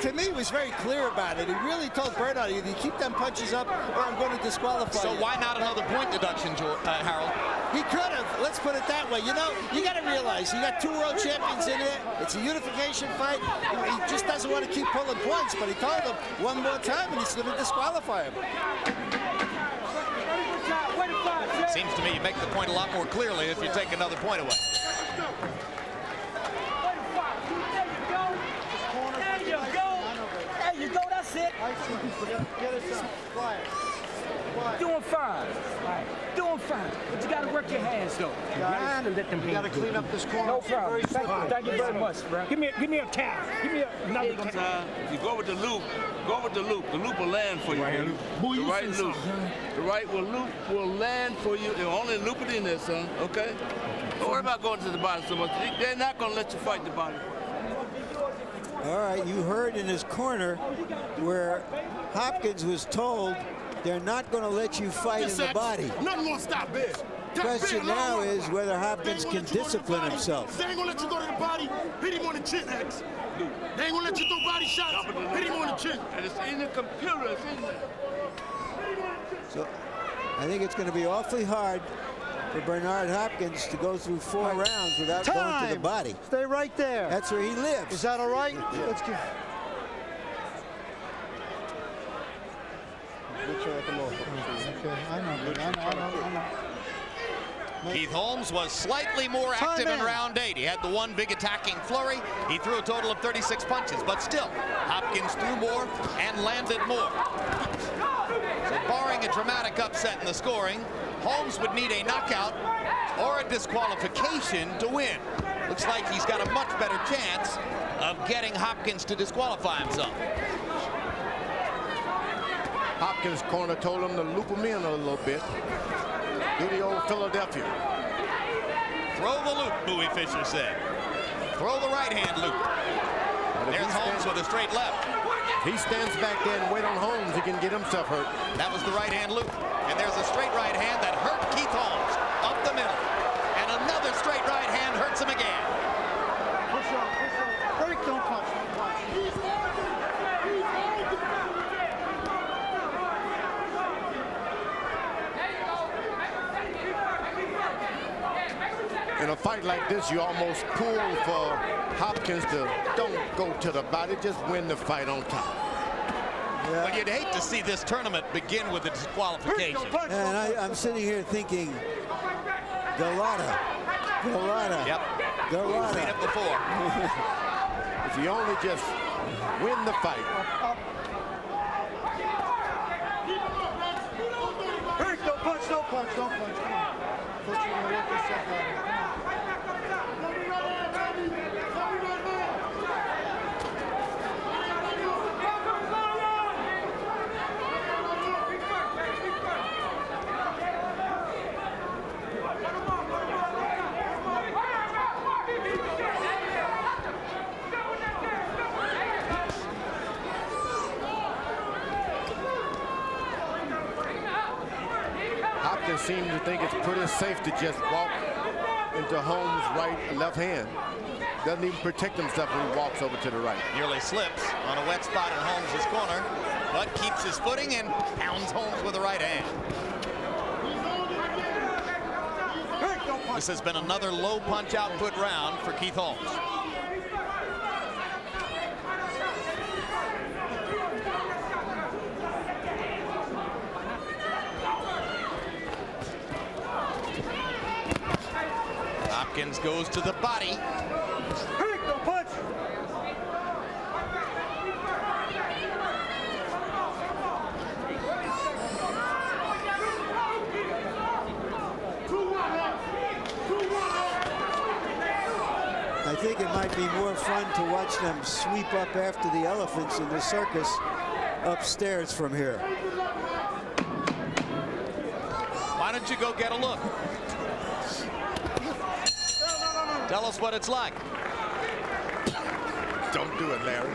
to me, he was very clear about it. He really told Bernard, either you keep them punches up or I'm going to disqualify you. So why not another point deduction, Harold? He could have. Let's put it that way. You know, you got to realize you got two world champions in there. It's a unification fight. He just doesn't want to keep pulling points, but he told him one more time and he's going to disqualify him. Seems to me you make the point a lot more clearly if you take another point away. There you go, that's it. Doing fine. Doing fine. But you got to work your hands, though. Guys, let them you got to clean up this corner. No problem. Thank you very much, bro. Give me a towel. Give me another towel. If you go with the loop, go with the loop. The loop will land for you. The right loop. The right loop will land for you. They'll only loop it in there, son. Okay? Don't worry about going to the body so much. They're not going to let you fight the body. All right, you heard in his corner where Hopkins was told they're not going to let you fight in the body. Nothing gonna stop this. Question now is whether Hopkins can discipline himself. They ain't gonna let you go to the body. Hit him on the chin, X. They ain't gonna let you throw body shots. Hit him on the chin. And it's in the computer. It's in there. So I think it's going to be awfully hard for Bernard Hopkins to go through 4 rounds without going to the body. Stay right there. That's where he lives. Is that all right? Let's get. Okay, I know. Keith Holmes was slightly more active in round 8. He had the one big attacking flurry. He threw a total of 36 punches, but still, Hopkins threw more and landed more. So barring a dramatic upset in the scoring, Holmes would need a knockout or a disqualification to win. Looks like he's got a much better chance of getting Hopkins to disqualify himself. Hopkins' corner told him to loop him in a little bit. Do the old Philadelphia. Throw the loop, Bowie Fischer said. Throw the right-hand loop. There's Holmes with a straight left. If he stands back there and wait on Holmes, he can get himself hurt. That was the right-hand loop. And there's a straight right hand that hurt Keith Holmes up the middle. And another straight right hand hurts him again. Push up. Break, don't punch. In a fight like this, you almost pull for Hopkins to don't go to the body, just win the fight on top. Yeah. Well, you'd hate to see this tournament begin with a disqualification. And I'm sitting here thinking, Galata. Yep. Galata. Seen it before. If you only just win the fight. Don't punch, don't punch, don't punch. Come on. Coach, you're gonna work yourself out here. Hopkins seems to think it's pretty safe to just walk into Holmes' right and left hand. Doesn't even protect himself when he walks over to the right. Nearly slips on a wet spot in Holmes' corner, but keeps his footing and pounds Holmes with the right hand. This has been another low punch output round for Keith Holmes. Hopkins goes to the body. Don't punch. I think it might be more fun to watch them sweep up after the elephants in the circus upstairs from here. Why don't you go get a look? Tell us what it's like. Don't do it, Larry.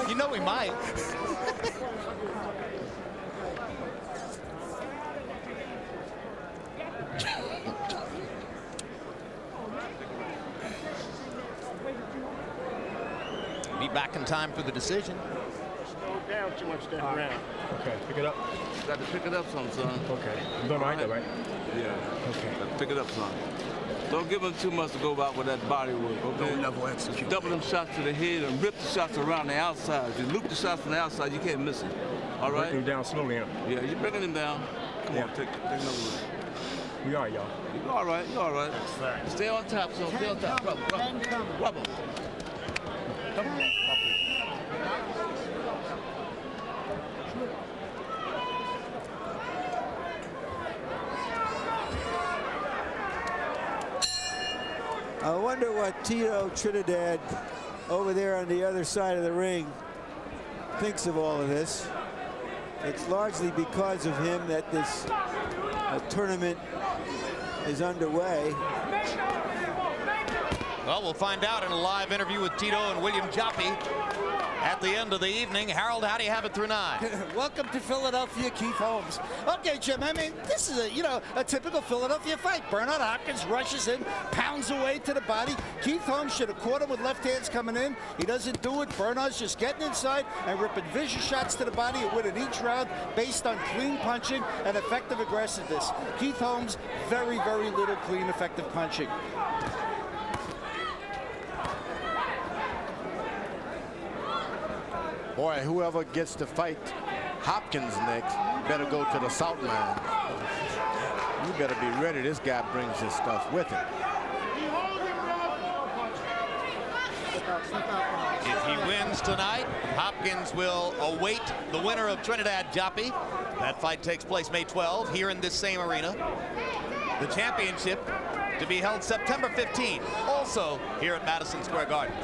You know he might. Be back in time for the decision. Slow down too much that round. Okay, pick it up. Got to pick it up some, son. Okay. I'm doing right there, right? Yeah. Okay. Got to pick it up some. Don't give him too much to go out with that body work, okay? Level execute. Double them shots to the head and rip the shots around the outside. If you loop the shots from the outside, you can't miss it. All right? Breaking him down slowly, huh? Yeah, you're bringing him down. Come on, take another one. We are, y'all. You're all right, you're all right. Stay on top, son. Stay on top. Rub him. Rub him. Come on. I wonder what Tito Trinidad over there on the other side of the ring thinks of all of this. It's largely because of him that this tournament is underway. Well, we'll find out in a live interview with Tito and William Joppi at the end of the evening. Harold, how do you have it through 9? Welcome to Philadelphia, Keith Holmes. Okay, Jim, I mean, this is a typical Philadelphia fight. Bernard Hopkins rushes in, pounds away to the body. Keith Holmes should have caught him with left hands coming in. He doesn't do it. Bernard's just getting inside and ripping vicious shots to the body and winning each round based on clean punching and effective aggressiveness. Keith Holmes, very, very little clean, effective punching. Boy, whoever gets to fight Hopkins next better go to the salt mine. You better be ready. This guy brings his stuff with him. If he wins tonight, Hopkins will await the winner of Trinidad Joppi. That fight takes place May 12 here in this same arena. The championship to be held September 15, also here at Madison Square Garden.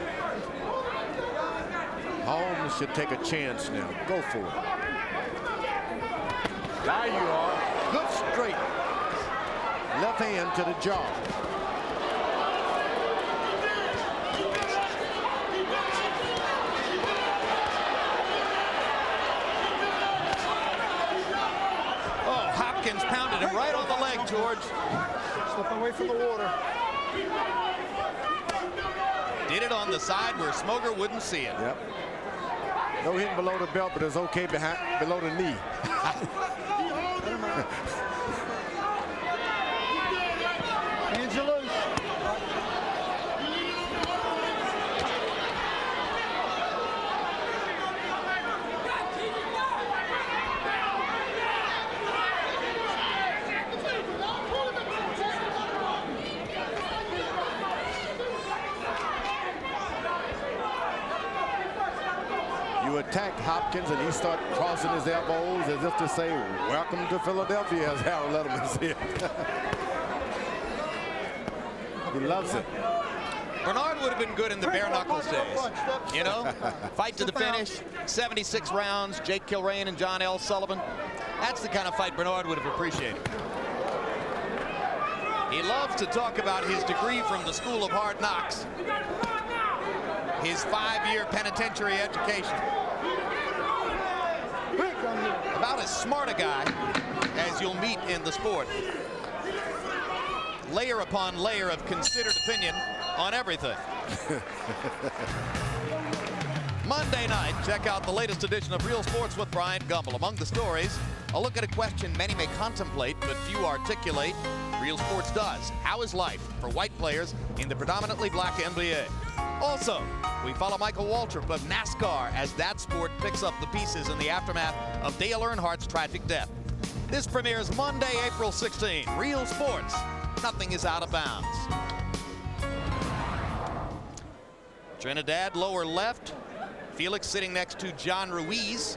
Holmes should take a chance now. Go for it. There you are. Good straight. Left hand to the jaw. Oh, Hopkins pounded him right on the leg, George. Step away from the water. Did it on the side where Smoger wouldn't see it. Yep. No hitting below the belt, but it's okay below the knee. Hands are loose. attacked Hopkins, and he started crossing his elbows as if to say, "Welcome to Philadelphia," as Harold Letterman said. He loves it. Bernard would have been good in the bare knuckles days. You know, fight to the finish, 76 rounds, Jake Kilrain and John L. Sullivan. That's the kind of fight Bernard would have appreciated. He loves to talk about his degree from the School of Hard Knocks, his 5-year penitentiary education. About as smart a guy as you'll meet in the sport. Layer upon layer of considered opinion on everything. Monday night, check out the latest edition of Real Sports with Bryant Gumbel. Among the stories, a look at a question many may contemplate but few articulate. Real Sports does. How is life for white players in the predominantly black NBA? Also, we follow Michael Waltrip of NASCAR as that sport picks up the pieces in the aftermath of Dale Earnhardt's tragic death. This premieres Monday, April 16. Real Sports. Nothing is out of bounds. Trinidad, lower left. Felix sitting next to John Ruiz,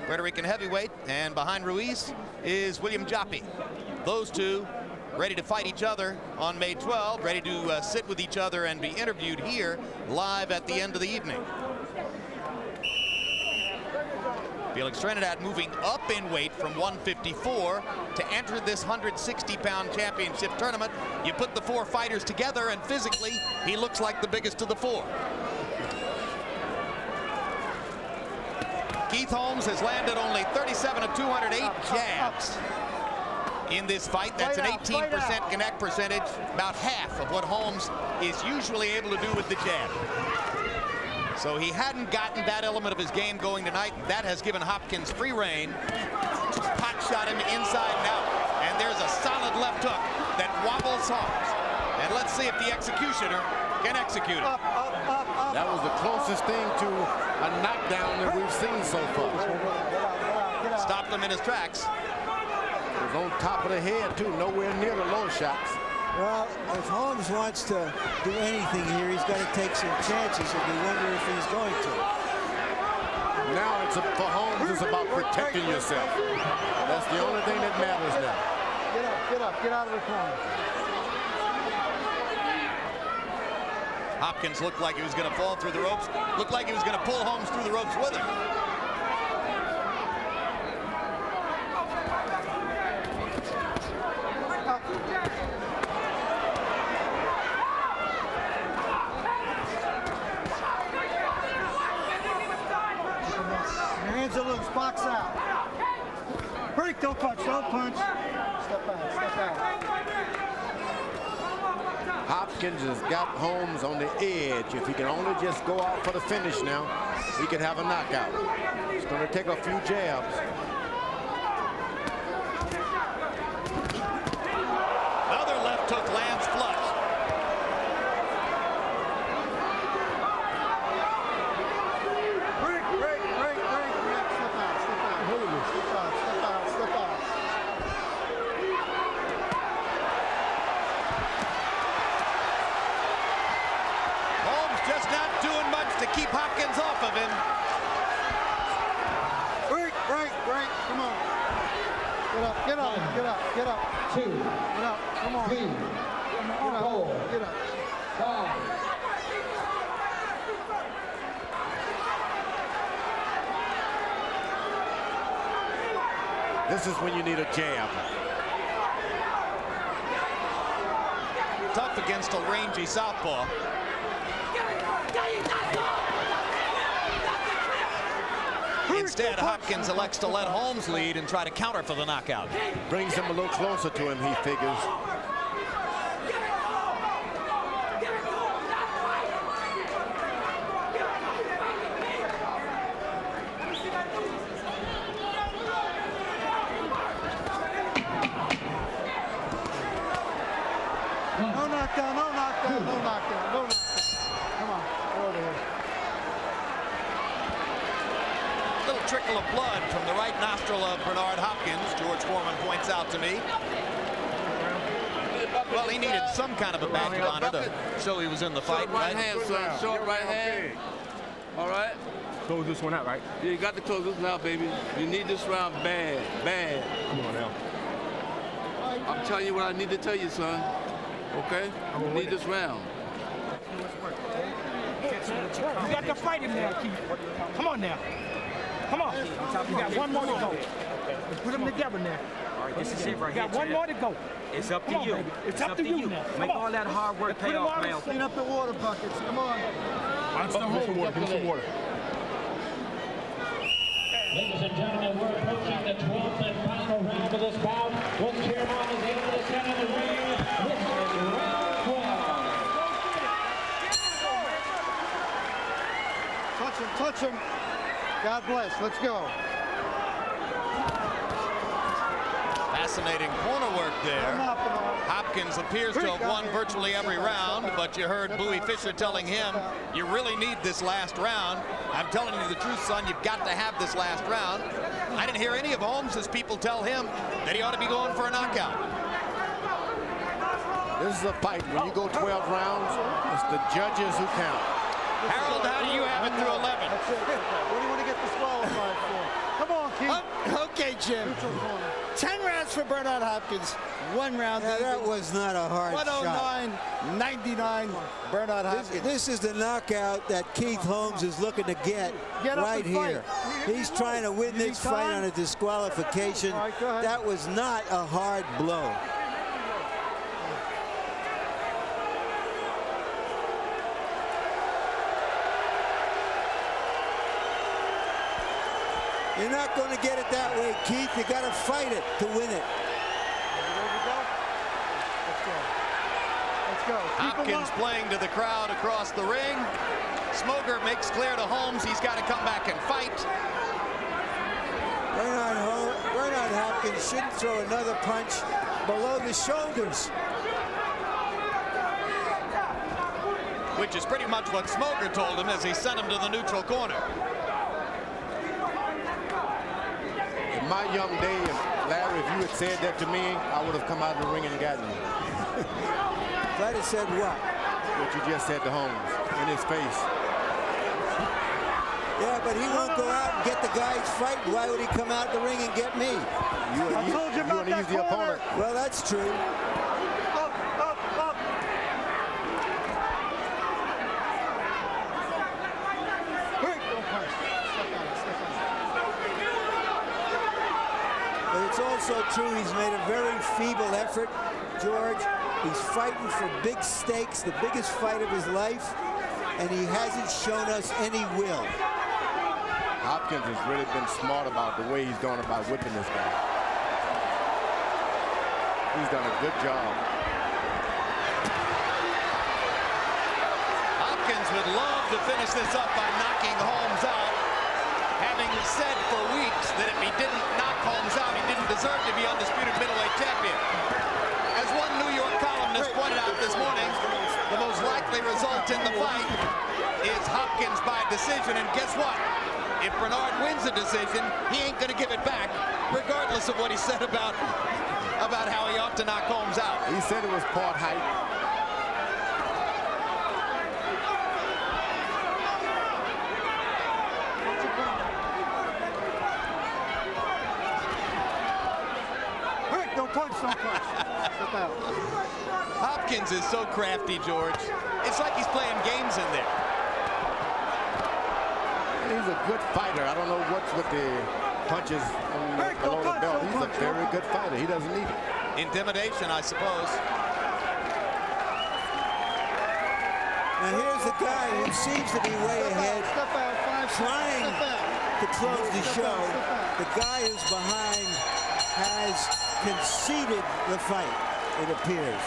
Puerto Rican heavyweight, and behind Ruiz is William Joppi. Those two ready to fight each other on May 12, ready to sit with each other and be interviewed here live at the end of the evening. Felix Trinidad moving up in weight from 154 to enter this 160-pound championship tournament. You put the 4 fighters together, and physically, he looks like the biggest of the 4. Keith Holmes has landed only 37 of 208 jabs in this fight. That's an 18% connect percentage, about half of what Holmes is usually able to do with the jab. So he hadn't gotten that element of his game going tonight. That has given Hopkins free rein. Pot shot him inside and out. And there's a solid left hook that wobbles Holmes. And let's see if the executioner can execute it. That was the closest thing to a knockdown that we've seen so far. Stopped him in his tracks. It was on top of the head, too, nowhere near the low shots. Well, if Holmes wants to do anything here, he's got to take some chances, and we wonder if he's going to. Now it's for Holmes, it's about protecting yourself. That's the only thing that matters now. Get up, get up, get out of the corner. Hopkins looked like he was going to fall through the ropes. Looked like he was going to pull Holmes through the ropes with him. Your hands are loose, box out. Break, don't punch, don't punch. Step back, step back. Hopkins has got Holmes on the edge. If he can only just go out for the finish now, he could have a knockout. It's going to take a few jabs. Another left hook lands flush. Break, break, break, break. Step out, step out. Step out, step out, step out. Just not doing much to keep Hopkins off of him. Break, break, break. Come on. Get up, get up, get up, get up. 2. Get up. Come on. 3. Come on. 4. Get up. 5. This is when you need a jab. Tough against a rangy southpaw. Instead, Hopkins elects to let Holmes lead and try to counter for the knockout. Brings him a little closer to him, he figures. No knockdown, no knockdown, no knockdown, no knockdown. Come on, go over here. Little trickle of blood from the right nostril of Bernard Hopkins, George Foreman points out to me. Well, he needed some kind of a badge of honor to show he was in the fight. Short right hand, son. Short right hand. All right? Close this one out, right? Yeah, you got to close this one out, baby. You need this round bad, bad. Come on now. I'm telling you what I need to tell you, son. Okay? You need this round. You got to fight him now, Keith. Come on now. Come on. You got one more to go. Put them together now. All right, this is it right You here. got one more to go. It's up to Come on, you. baby. It's up to you now. Make all that hard work pay off, man. Clean up the water buckets. Come on. That's the whole Give me some water. Ladies and gentlemen, we're approaching the 12th and final round of this bout. We'll cheer on as the end of the set of the ring. This is round 12. Touch him, touch him. God bless. Let's go. Fascinating corner work there. Hopkins appears to have won virtually every round, but you heard Bowie Fisher telling him, you really need this last round. I'm telling you the truth, son, you've got to have this last round. I didn't hear any of Holmes' people tell him that he ought to be going for a knockout. This is a fight. When you go 12 rounds, it's the judges who count. Harold, how do you have it through 11? That's it. What do you want to get disqualified for? Come on, Keith. Okay, Jim. 10 rounds for Bernard Hopkins. 1 round. Yeah, that was not a hard shot. 109-99, Bernard Hopkins. This is the knockout that Keith Holmes is looking to get right here. He's trying to win this fight on a disqualification. All right, go ahead. That was not a hard blow. You're not going to get it that way, Keith. You got to fight it to win it. Let's go. Hopkins playing to the crowd across the ring. Smoger makes clear to Holmes he's got to come back and fight. Bernard Hopkins shouldn't throw another punch below the shoulders. Which is pretty much what Smoger told him as he sent him to the neutral corner. In my young days, Larry, if you had said that to me, I would have come out of the ring and gotten you. If I'd have said what? What you just said to Holmes in his face. Yeah, but he won't go out and get the guy he's fighting. Why would he come out the ring and get me? You want to use the opponent. Well, that's true. Up, up, up. But it's also true he's made a very feeble effort, George. He's fighting for big stakes, the biggest fight of his life, and he hasn't shown us any will. Hopkins has really been smart about the way he's gone about whipping this guy. He's done a good job. Hopkins would love to finish this up by knocking Holmes out, having said for weeks that if he didn't knock Holmes out, he didn't deserve to be undisputed middleweight champion. As one New York columnist pointed out this morning, the most likely result in the fight is Hopkins by decision, and guess what? If Bernard wins the decision, he ain't going to give it back, regardless of what he said about how he ought to knock Holmes out. He said it was part height. Don't punch, don't punch. Step out. Hopkins is so crafty, George. It's like he's playing games in there. He's a good fighter. I don't know what's with the punches below the belt. He's a very good fighter. He doesn't need it. Intimidation, I suppose. Now here's a guy who seems to be way ahead, trying to close the show. The guy who's behind has conceded the fight, it appears.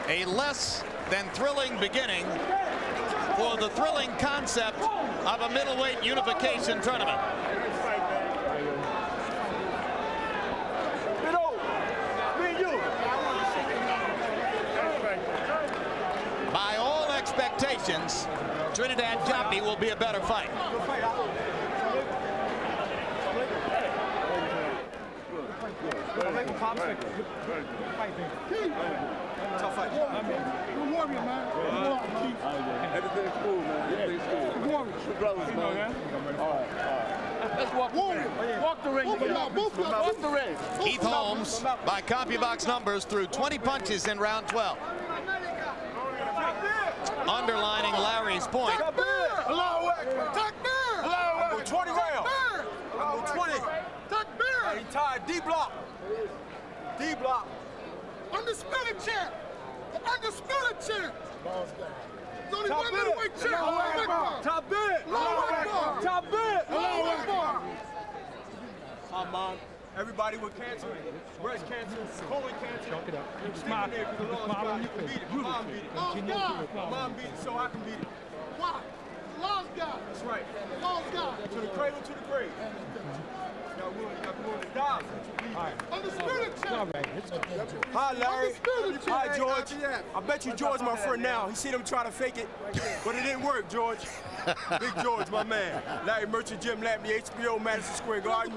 A less than thrilling beginning for the thrilling concept of a middleweight unification tournament. By all expectations, Trinidad Joppy will be a better fight. Tough fight. You're warrior, man. Everything's cool, man. Everything's cool. Warrior. Brothers, man. All right. Let's walk the ring. Walk the ring. Walk the ring. Keith Holmes, by CompuBox numbers, threw 20 punches in round 12. Underlining Larry's point. 20 rounds. 20. He tied D block. D block. Undisputed champ. The undisputed champ. There's only one middleweight champ. Top bid. Top bid. Man. Everybody with cancer, breast cancer, colon cancer. Chalk it up. Smile. Smile on your face. My mom beat it. My mom beat it so I can beat it. Why? Law's God. That's right. Law's God. To the cradle, to the grave. Got willing to die. All right. Undisputed champ. Hi, Larry. Hi, George. I bet you George my friend now. He see them try to fake it, but it didn't work, George. Big George, my man. Larry Merchant, Jim Lampney, HBO, Madison Square Garden.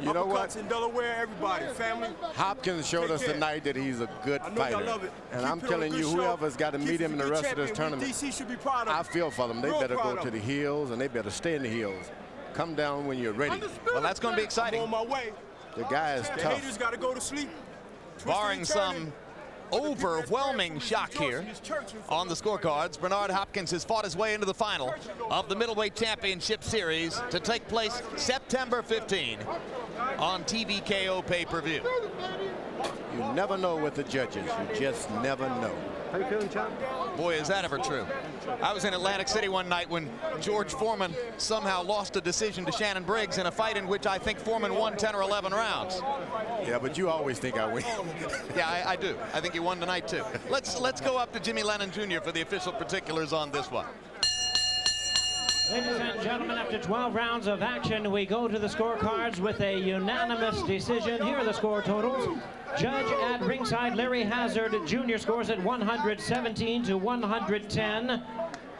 You know what? In Delaware, everybody, family. Hopkins showed us tonight that he's a good fighter. Love it. And I'm telling you, whoever's got to meet him in the rest of this tournament, DC should be proud of I feel for them. They better go to the hills, and they better stay in the hills. Come down when you're ready. Well, that's going to be exciting. I'm on my way. The guy is The tough. haters got to go to sleep. Barring some overwhelming shock here on the scorecards, Bernard Hopkins has fought his way into the final of the Middleweight Championship Series to take place September 15 on TVKO pay-per-view. You never know with the judges. You just never know. How you feeling, champ? Boy, is that ever true. I was in Atlantic City one night when George Foreman somehow lost a decision to Shannon Briggs in a fight in which I think Foreman won 10 or 11 rounds. Yeah, but you always think I win. Yeah, I do. I think he won tonight, too. Let's go up to Jimmy Lennon Jr. for the official particulars on this one. Ladies and gentlemen, after 12 rounds of action, we go to the scorecards with a unanimous decision. Here are the score totals. Judge at ringside, Larry Hazard Jr. scores at 117 to 110.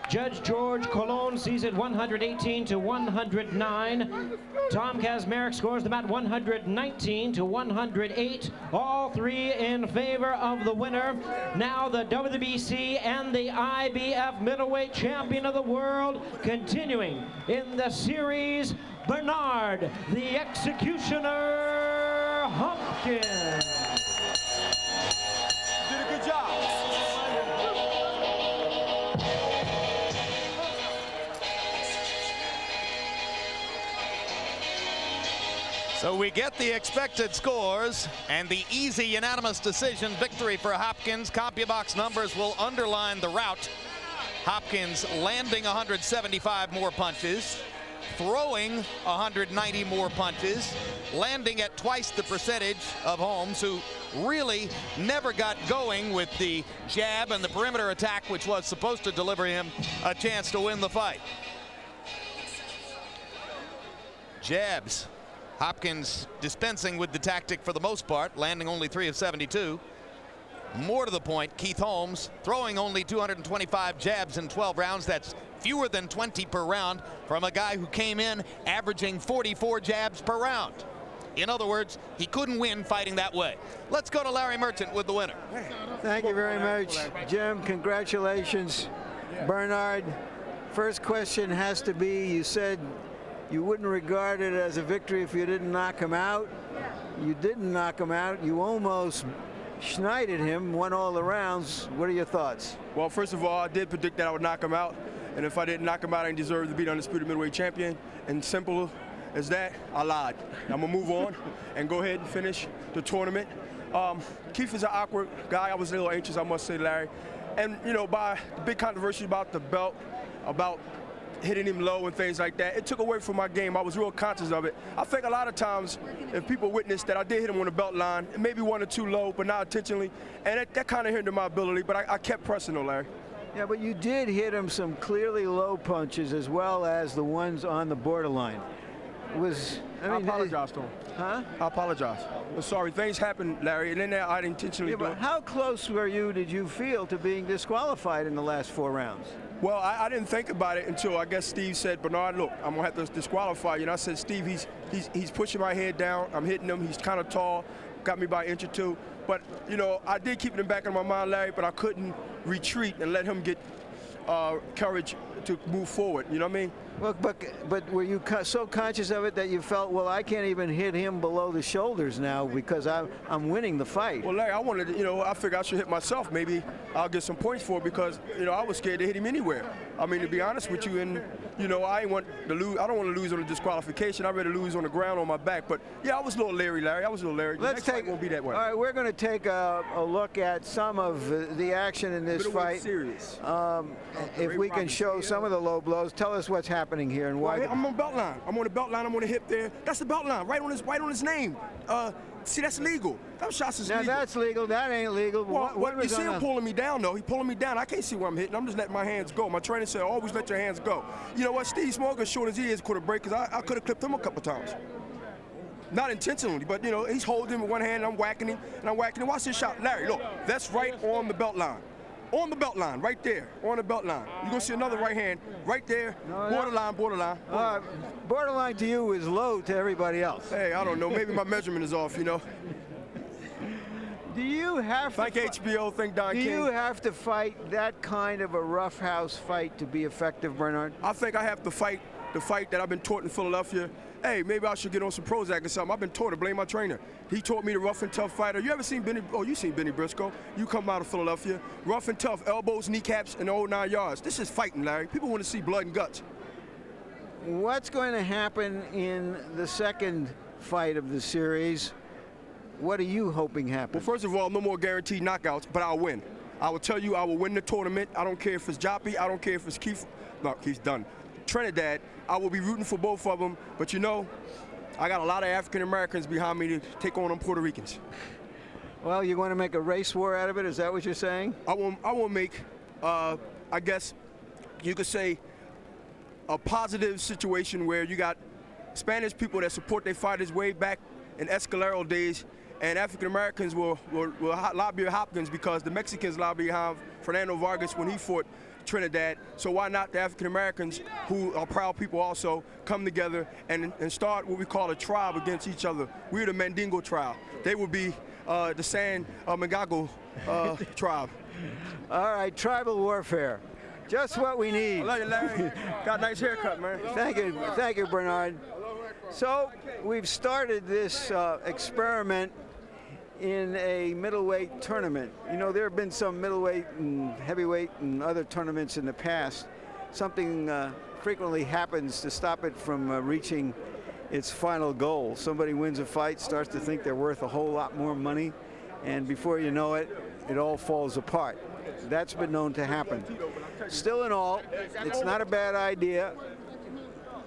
Judge George Colon sees it 118 to 109. Tom Kazmarek scores them at 119 to 108. All three in favor of the winner. Now the WBC and the IBF middleweight champion of the world continuing in the series, Bernard the Executioner Hopkins. Did a good job. So we get the expected scores and the easy unanimous decision victory for Hopkins. CompuBox numbers will underline the rout. Hopkins landing 175 more punches, throwing 190 more punches, landing at twice the percentage of Holmes, who really never got going with the jab and the perimeter attack, which was supposed to deliver him a chance to win the fight. Jabs. Hopkins dispensing with the tactic for the most part, landing only 3 of 72. More to the point, Keith Holmes throwing only 225 jabs in 12 rounds. That's fewer than 20 per round from a guy who came in averaging 44 jabs per round. In other words, he couldn't win fighting that way. Let's go to Larry Merchant with the winner. Thank you very much, Jim. Congratulations, Bernard. First question has to be, you said you wouldn't regard it as a victory if you didn't knock him out. You didn't knock him out. You almost schneided him, won all the rounds. What are your thoughts? Well, first of all, I did predict that I would knock him out. And if I didn't knock him out, I didn't deserve to be the undisputed middleweight champion. And simple as that, I lied. I'm going to move on and go ahead and finish the tournament. Keith is an awkward guy. I was a little anxious, I must say, Larry. And, you know, by the big controversy about the belt, about hitting him low and things like that, it took away from my game. I was real conscious of it. I think a lot of times, if people witness that I did hit him on the belt line, maybe 1 or 2 low, but not intentionally, and that kind of hindered my ability, but I kept pressing though, Larry. Yeah, but you did hit him some clearly low punches as well as the ones on the borderline. I apologize to him. Huh? I apologize. I'm sorry. Things happen, Larry, and then I didn't intentionally do it. How close did you feel to being disqualified in the last 4 rounds? Well, I didn't think about it until I guess Steve said, Bernard, look, I'm going to have to disqualify you. And I said, Steve, he's pushing my head down. I'm hitting him. He's kind of tall, got me by an inch or two. But, you know, I did keep it in the back of my mind, Larry, but I couldn't retreat and let him get courage to move forward. You know what I mean? Well, but were you so conscious of it that you felt, well, I can't even hit him below the shoulders now because I'm winning the fight? Well, Larry, I wanted to, you know, I figured I should hit myself. Maybe I'll get some points for it because, you know, I was scared to hit him anywhere. I mean, to be honest with you, and, you know, I don't want to lose on a disqualification. I'd rather lose on the ground on my back. But, yeah, I was a little leery, Larry. I was a little leery. Won't be that way. All right, we're going to take a look at some of the action in this fight. Serious. If we can show some of the low blows, tell us what's happening here and why. Well, I'm on the belt line. I'm on the belt line. I'm on the hip there. That's the belt line, right on his name. See, that's legal. Those shots is legal. Now that's legal. That ain't legal. What you see him pulling me down, though. He pulling me down. I can't see where I'm hitting. I'm just letting my hands go. My trainer said, always let your hands go. You know what? Steve Smoke, as short as he is, could have break because I could have clipped him a couple times. Not intentionally, but, you know, he's holding him with one hand, and I'm whacking him, and I'm whacking him. Watch this shot. Larry, look. That's right on the belt line. On the belt line, right there, on the belt line. You're going to see another right hand right there, borderline. Borderline to you is low to everybody else. Hey, I don't know. Maybe my measurement is off, you know. Do you have thank HBO, thank Don King. Do you have to fight that kind of a roughhouse fight to be effective, Bernard? I think I have to fight the fight that I've been taught in Philadelphia. Hey, maybe I should get on some Prozac or something. I've been taught to blame my trainer. He taught me the rough and tough fighter. You ever seen Benny? Oh, you seen Benny Briscoe. You come out of Philadelphia. Rough and tough, elbows, kneecaps, and the whole 9 yards. This is fighting, Larry. People want to see blood and guts. What's going to happen in the second fight of the series? What are you hoping happens? Well, first of all, no more guaranteed knockouts, but I'll win. I will tell you I will win the tournament. I don't care if it's Joppy. I don't care if it's Keith. No, Keith's done. Trinidad, I will be rooting for both of them, but you know, I got a lot of African Americans behind me to take on them Puerto Ricans. Well, you want to make a race war out of it? Is that what you're saying? I will make, I guess you could say, a positive situation where you got Spanish people that support their fighters way back in Escalero days, and African Americans will lobby Hopkins because the Mexicans lobby Fernando Vargas when he fought Trinidad. So why not the African Americans, who are proud people also, come together and start what we call a tribe against each other. We're the Mandingo tribe. They will be the San Mangago tribe. All right, tribal warfare. Just what we need. I love you, Larry. Got a nice haircut, man. Thank you, Bernard. So we've started this experiment in a middleweight tournament. You know, there have been some middleweight and heavyweight and other tournaments in the past. Something frequently happens to stop it from reaching its final goal. Somebody wins a fight, starts to think they're worth a whole lot more money, and before you know it, it all falls apart. That's been known to happen. Still in all, it's not a bad idea.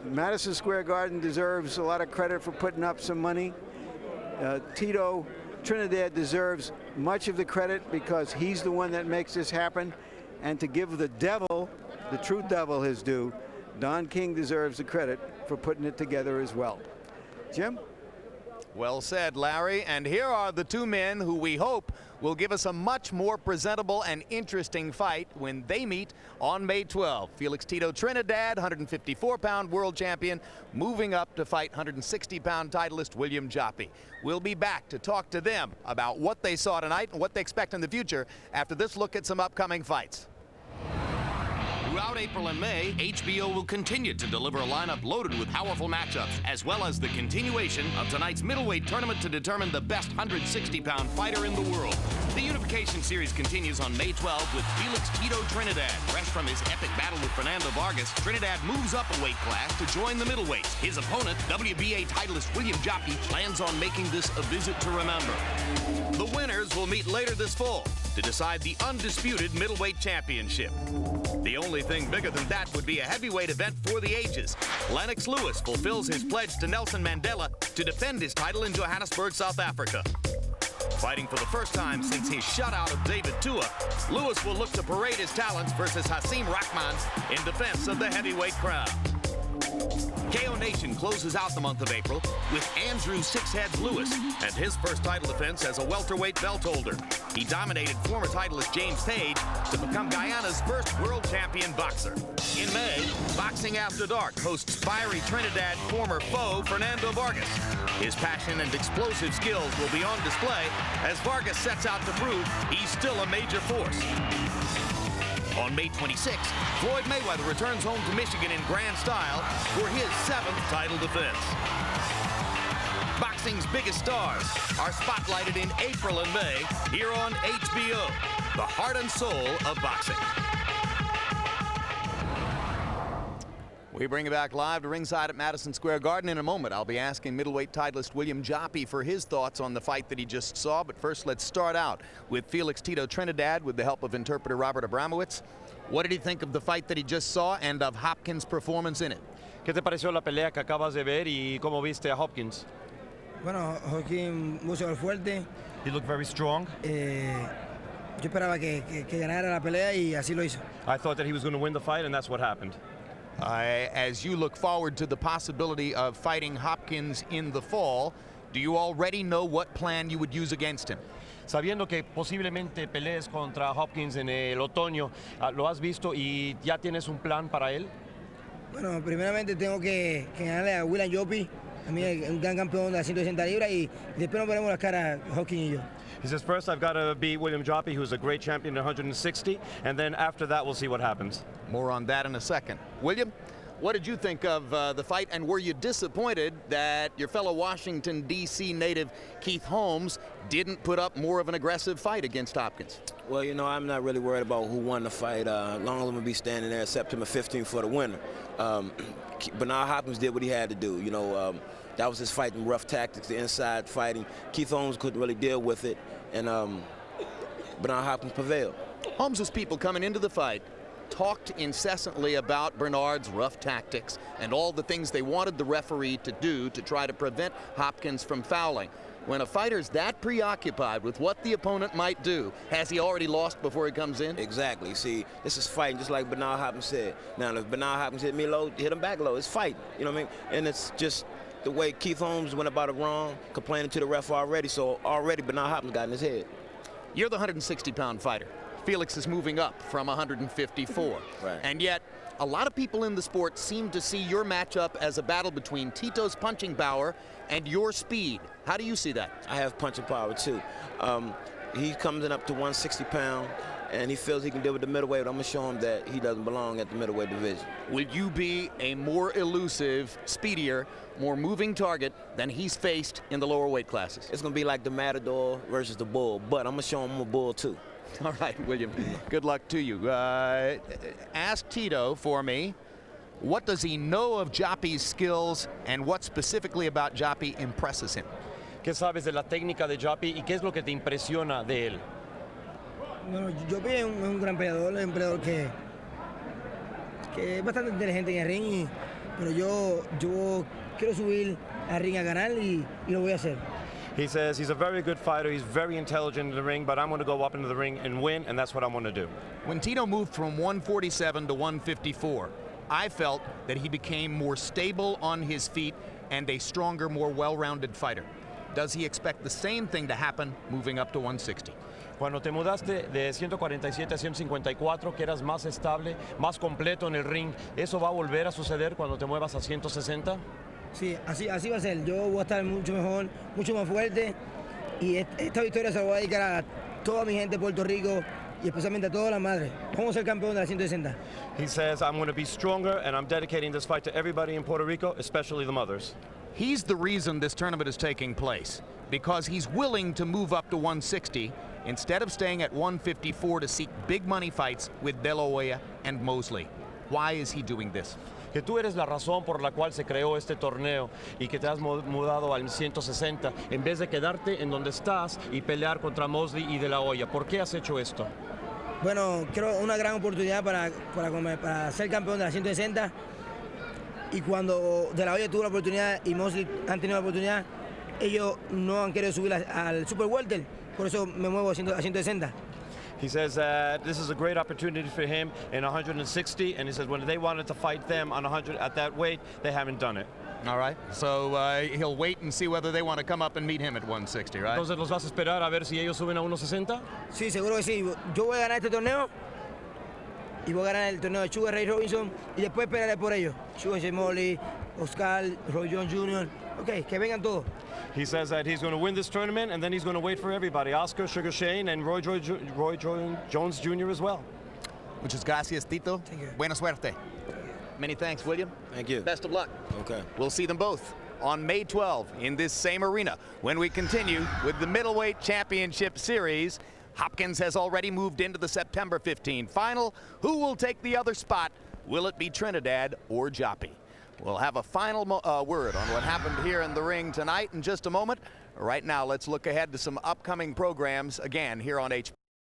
Madison Square Garden deserves a lot of credit for putting up some money. Tito Trinidad deserves much of the credit because he's the one that makes this happen. And to give the devil, the true devil, his due, Don King deserves the credit for putting it together as well. Jim? Well said, Larry. And here are the two men who we hope will give us a much more presentable and interesting fight when they meet on May 12. Felix Tito Trinidad, 154-pound world champion, moving up to fight 160-pound titleist William Joppy. We'll be back to talk to them about what they saw tonight and what they expect in the future after this look at some upcoming fights. Throughout April and May, HBO will continue to deliver a lineup loaded with powerful matchups, as well as the continuation of tonight's middleweight tournament to determine the best 160-pound fighter in the world. The unification series continues on May 12 with Felix Tito Trinidad. Fresh from his epic battle with Fernando Vargas, Trinidad moves up a weight class to join the middleweights. His opponent, WBA titleist William Joppy, plans on making this a visit to remember. The winners will meet later this fall to decide the undisputed middleweight championship. The only thing bigger than that would be a heavyweight event for the ages. Lennox Lewis fulfills his pledge to Nelson Mandela to defend his title in Johannesburg, South Africa. Fighting for the first time since his shutout of David Tua, Lewis will look to parade his talents versus Hasim Rahman in defense of the heavyweight crown. KO Nation closes out the month of April with Andrew Sixheads Lewis and his first title defense as a welterweight belt holder. He dominated former titleist James Page to become Guyana's first world champion boxer. In May, Boxing After Dark hosts fiery Trinidad former foe Fernando Vargas. His passion and explosive skills will be on display as Vargas sets out to prove he's still a major force. On May 26th, Floyd Mayweather returns home to Michigan in grand style for his 7th title defense. Boxing's biggest stars are spotlighted in April and May here on HBO, the heart and soul of boxing. We bring it back live to ringside at Madison Square Garden. In a moment, I'll be asking middleweight titleist William Joppy for his thoughts on the fight that he just saw. But first, let's start out with Felix Tito Trinidad with the help of interpreter Robert Abramowitz. What did he think of the fight that he just saw and of Hopkins' performance in it? ¿Qué te pareció la pelea que acabas de ver y cómo viste a Hopkins? Bueno, Hopkins lució fuerte. He looked very strong. Yo esperaba que ganara la pelea y así lo hizo. I thought that he was going to win the fight, and that's what happened. As you look forward to the possibility of fighting Hopkins in the fall, do you already know what plan you would use against him? Sabiendo que posiblemente pelees contra Hopkins en el otoño, ¿lo has visto y ya tienes un plan para él? Bueno, primeramente tengo que ganarle a William Joppy, a mí un gran campeón de las 160 libras, y después nos veremos las caras Hopkins y yo. He says, first I've got to beat William Joppy, who's a great champion at 160, and then after that we'll see what happens. More on that in a second. William, what did you think of the fight, and were you disappointed that your fellow Washington, D.C. native Keith Holmes didn't put up more of an aggressive fight against Hopkins? Well, you know, I'm not really worried about who won the fight. As long as I'm going to be standing there September 15th for the winner. Bernard Hopkins did what he had to do. You know, that was his fighting rough tactics, the inside fighting. Keith Holmes couldn't really deal with it, and Bernard Hopkins prevailed. Holmes' people coming into the fight talked incessantly about Bernard's rough tactics and all the things they wanted the referee to do to try to prevent Hopkins from fouling. When a fighter's that preoccupied with what the opponent might do, has he already lost before he comes in? Exactly. See, this is fighting just like Bernard Hopkins said. Now, if Bernard Hopkins hit me low, hit him back low. It's fighting. You know what I mean? And it's just the way Keith Holmes went about it wrong, complaining to the ref already. So already Bernard Hopkins got in his head. You're the 160-pound fighter. Felix is moving up from 154. Right. And yet, a lot of people in the sport seem to see your matchup as a battle between Tito's punching power and your speed. How do you see that? I have punching power, too. He comes in up to 160 pounds, and he feels he can deal with the middleweight, but I'm going to show him that he doesn't belong at the middleweight division. Will you be a more elusive, speedier, more moving target than he's faced in the lower weight classes? It's going to be like the Matador versus the Bull, but I'm going to show him I'm a bull, too. All right, William, good luck to you. Ask Tito for me, what does he know of Joppy's skills, and what specifically about Joppy impresses him? ¿Qué sabes de la técnica de Joppy y qué es lo que te impresiona de él? Bueno, Joppy es un gran peleador, es un peleador que es bastante inteligente en el ring, pero yo quiero subir al ring a ganar y lo voy a hacer. He says he's a very good fighter, he's very intelligent in the ring, but I'm going to go up into the ring and win, and that's what I'm going to do. When Tito moved from 147 to 154, I felt that he became more stable on his feet and a stronger, more well-rounded fighter. Does he expect the same thing to happen moving up to 160? Cuando te mudaste de 147 a 154, que eras más estable, más completo en el ring, ¿eso va a volver a suceder cuando te muevas a 160? Sí, así va a ser. Yo voy a estar mucho mejor, mucho más fuerte, y esta victoria se la voy a dedicar a toda mi gente de Puerto Rico y especialmente a todas las madres. Vamos a ser campeón de la 160. He says, I'm going to be stronger, and I'm dedicating this fight to everybody in Puerto Rico, especially the mothers. He's the reason this tournament is taking place, because he's willing to move up to 160 instead of staying at 154 to seek big money fights with De La Hoya and Mosley. Why is he doing this? Que tú eres la razón por la cual se creó este torneo y que te has mudado al 160 en vez de quedarte en donde estás y pelear contra Mosley y De La Hoya. ¿Por qué has hecho esto? Bueno, creo una gran oportunidad para ser campeón de la 160, y cuando De La Hoya tuvo la oportunidad y Mosley han tenido la oportunidad, ellos no han querido subir al Super Welter, por eso me muevo a 160. He says that this is a great opportunity for him in 160, and he says when they wanted to fight them on 100 at that weight, they haven't done it. All right, so he'll wait and see whether they want to come up and meet him at 160, right? Entonces los vas a esperar a ver si ellos suben a 160. Sí, seguro que sí. Yo voy a ganar este torneo y voy a ganar el torneo de Sugar Ray Robinson y después esperaré por ellos. Sugar Ray Molly, Oscar, Roy Jones Jr. Ok, que vengan todos. He says that he's going to win this tournament, and then he's going to wait for everybody. Oscar, Sugar Shane, and Roy Jones Jr. as well. Muchas gracias, Tito. Buena suerte. Many thanks, William. Thank you. Best of luck. Okay. We'll see them both on May 12 in this same arena when we continue with the Middleweight Championship Series. Hopkins has already moved into the September 15 final. Who will take the other spot? Will it be Trinidad or Joppy? We'll have a final word on what happened here in the ring tonight in just a moment. Right now, let's look ahead to some upcoming programs again here on HBO.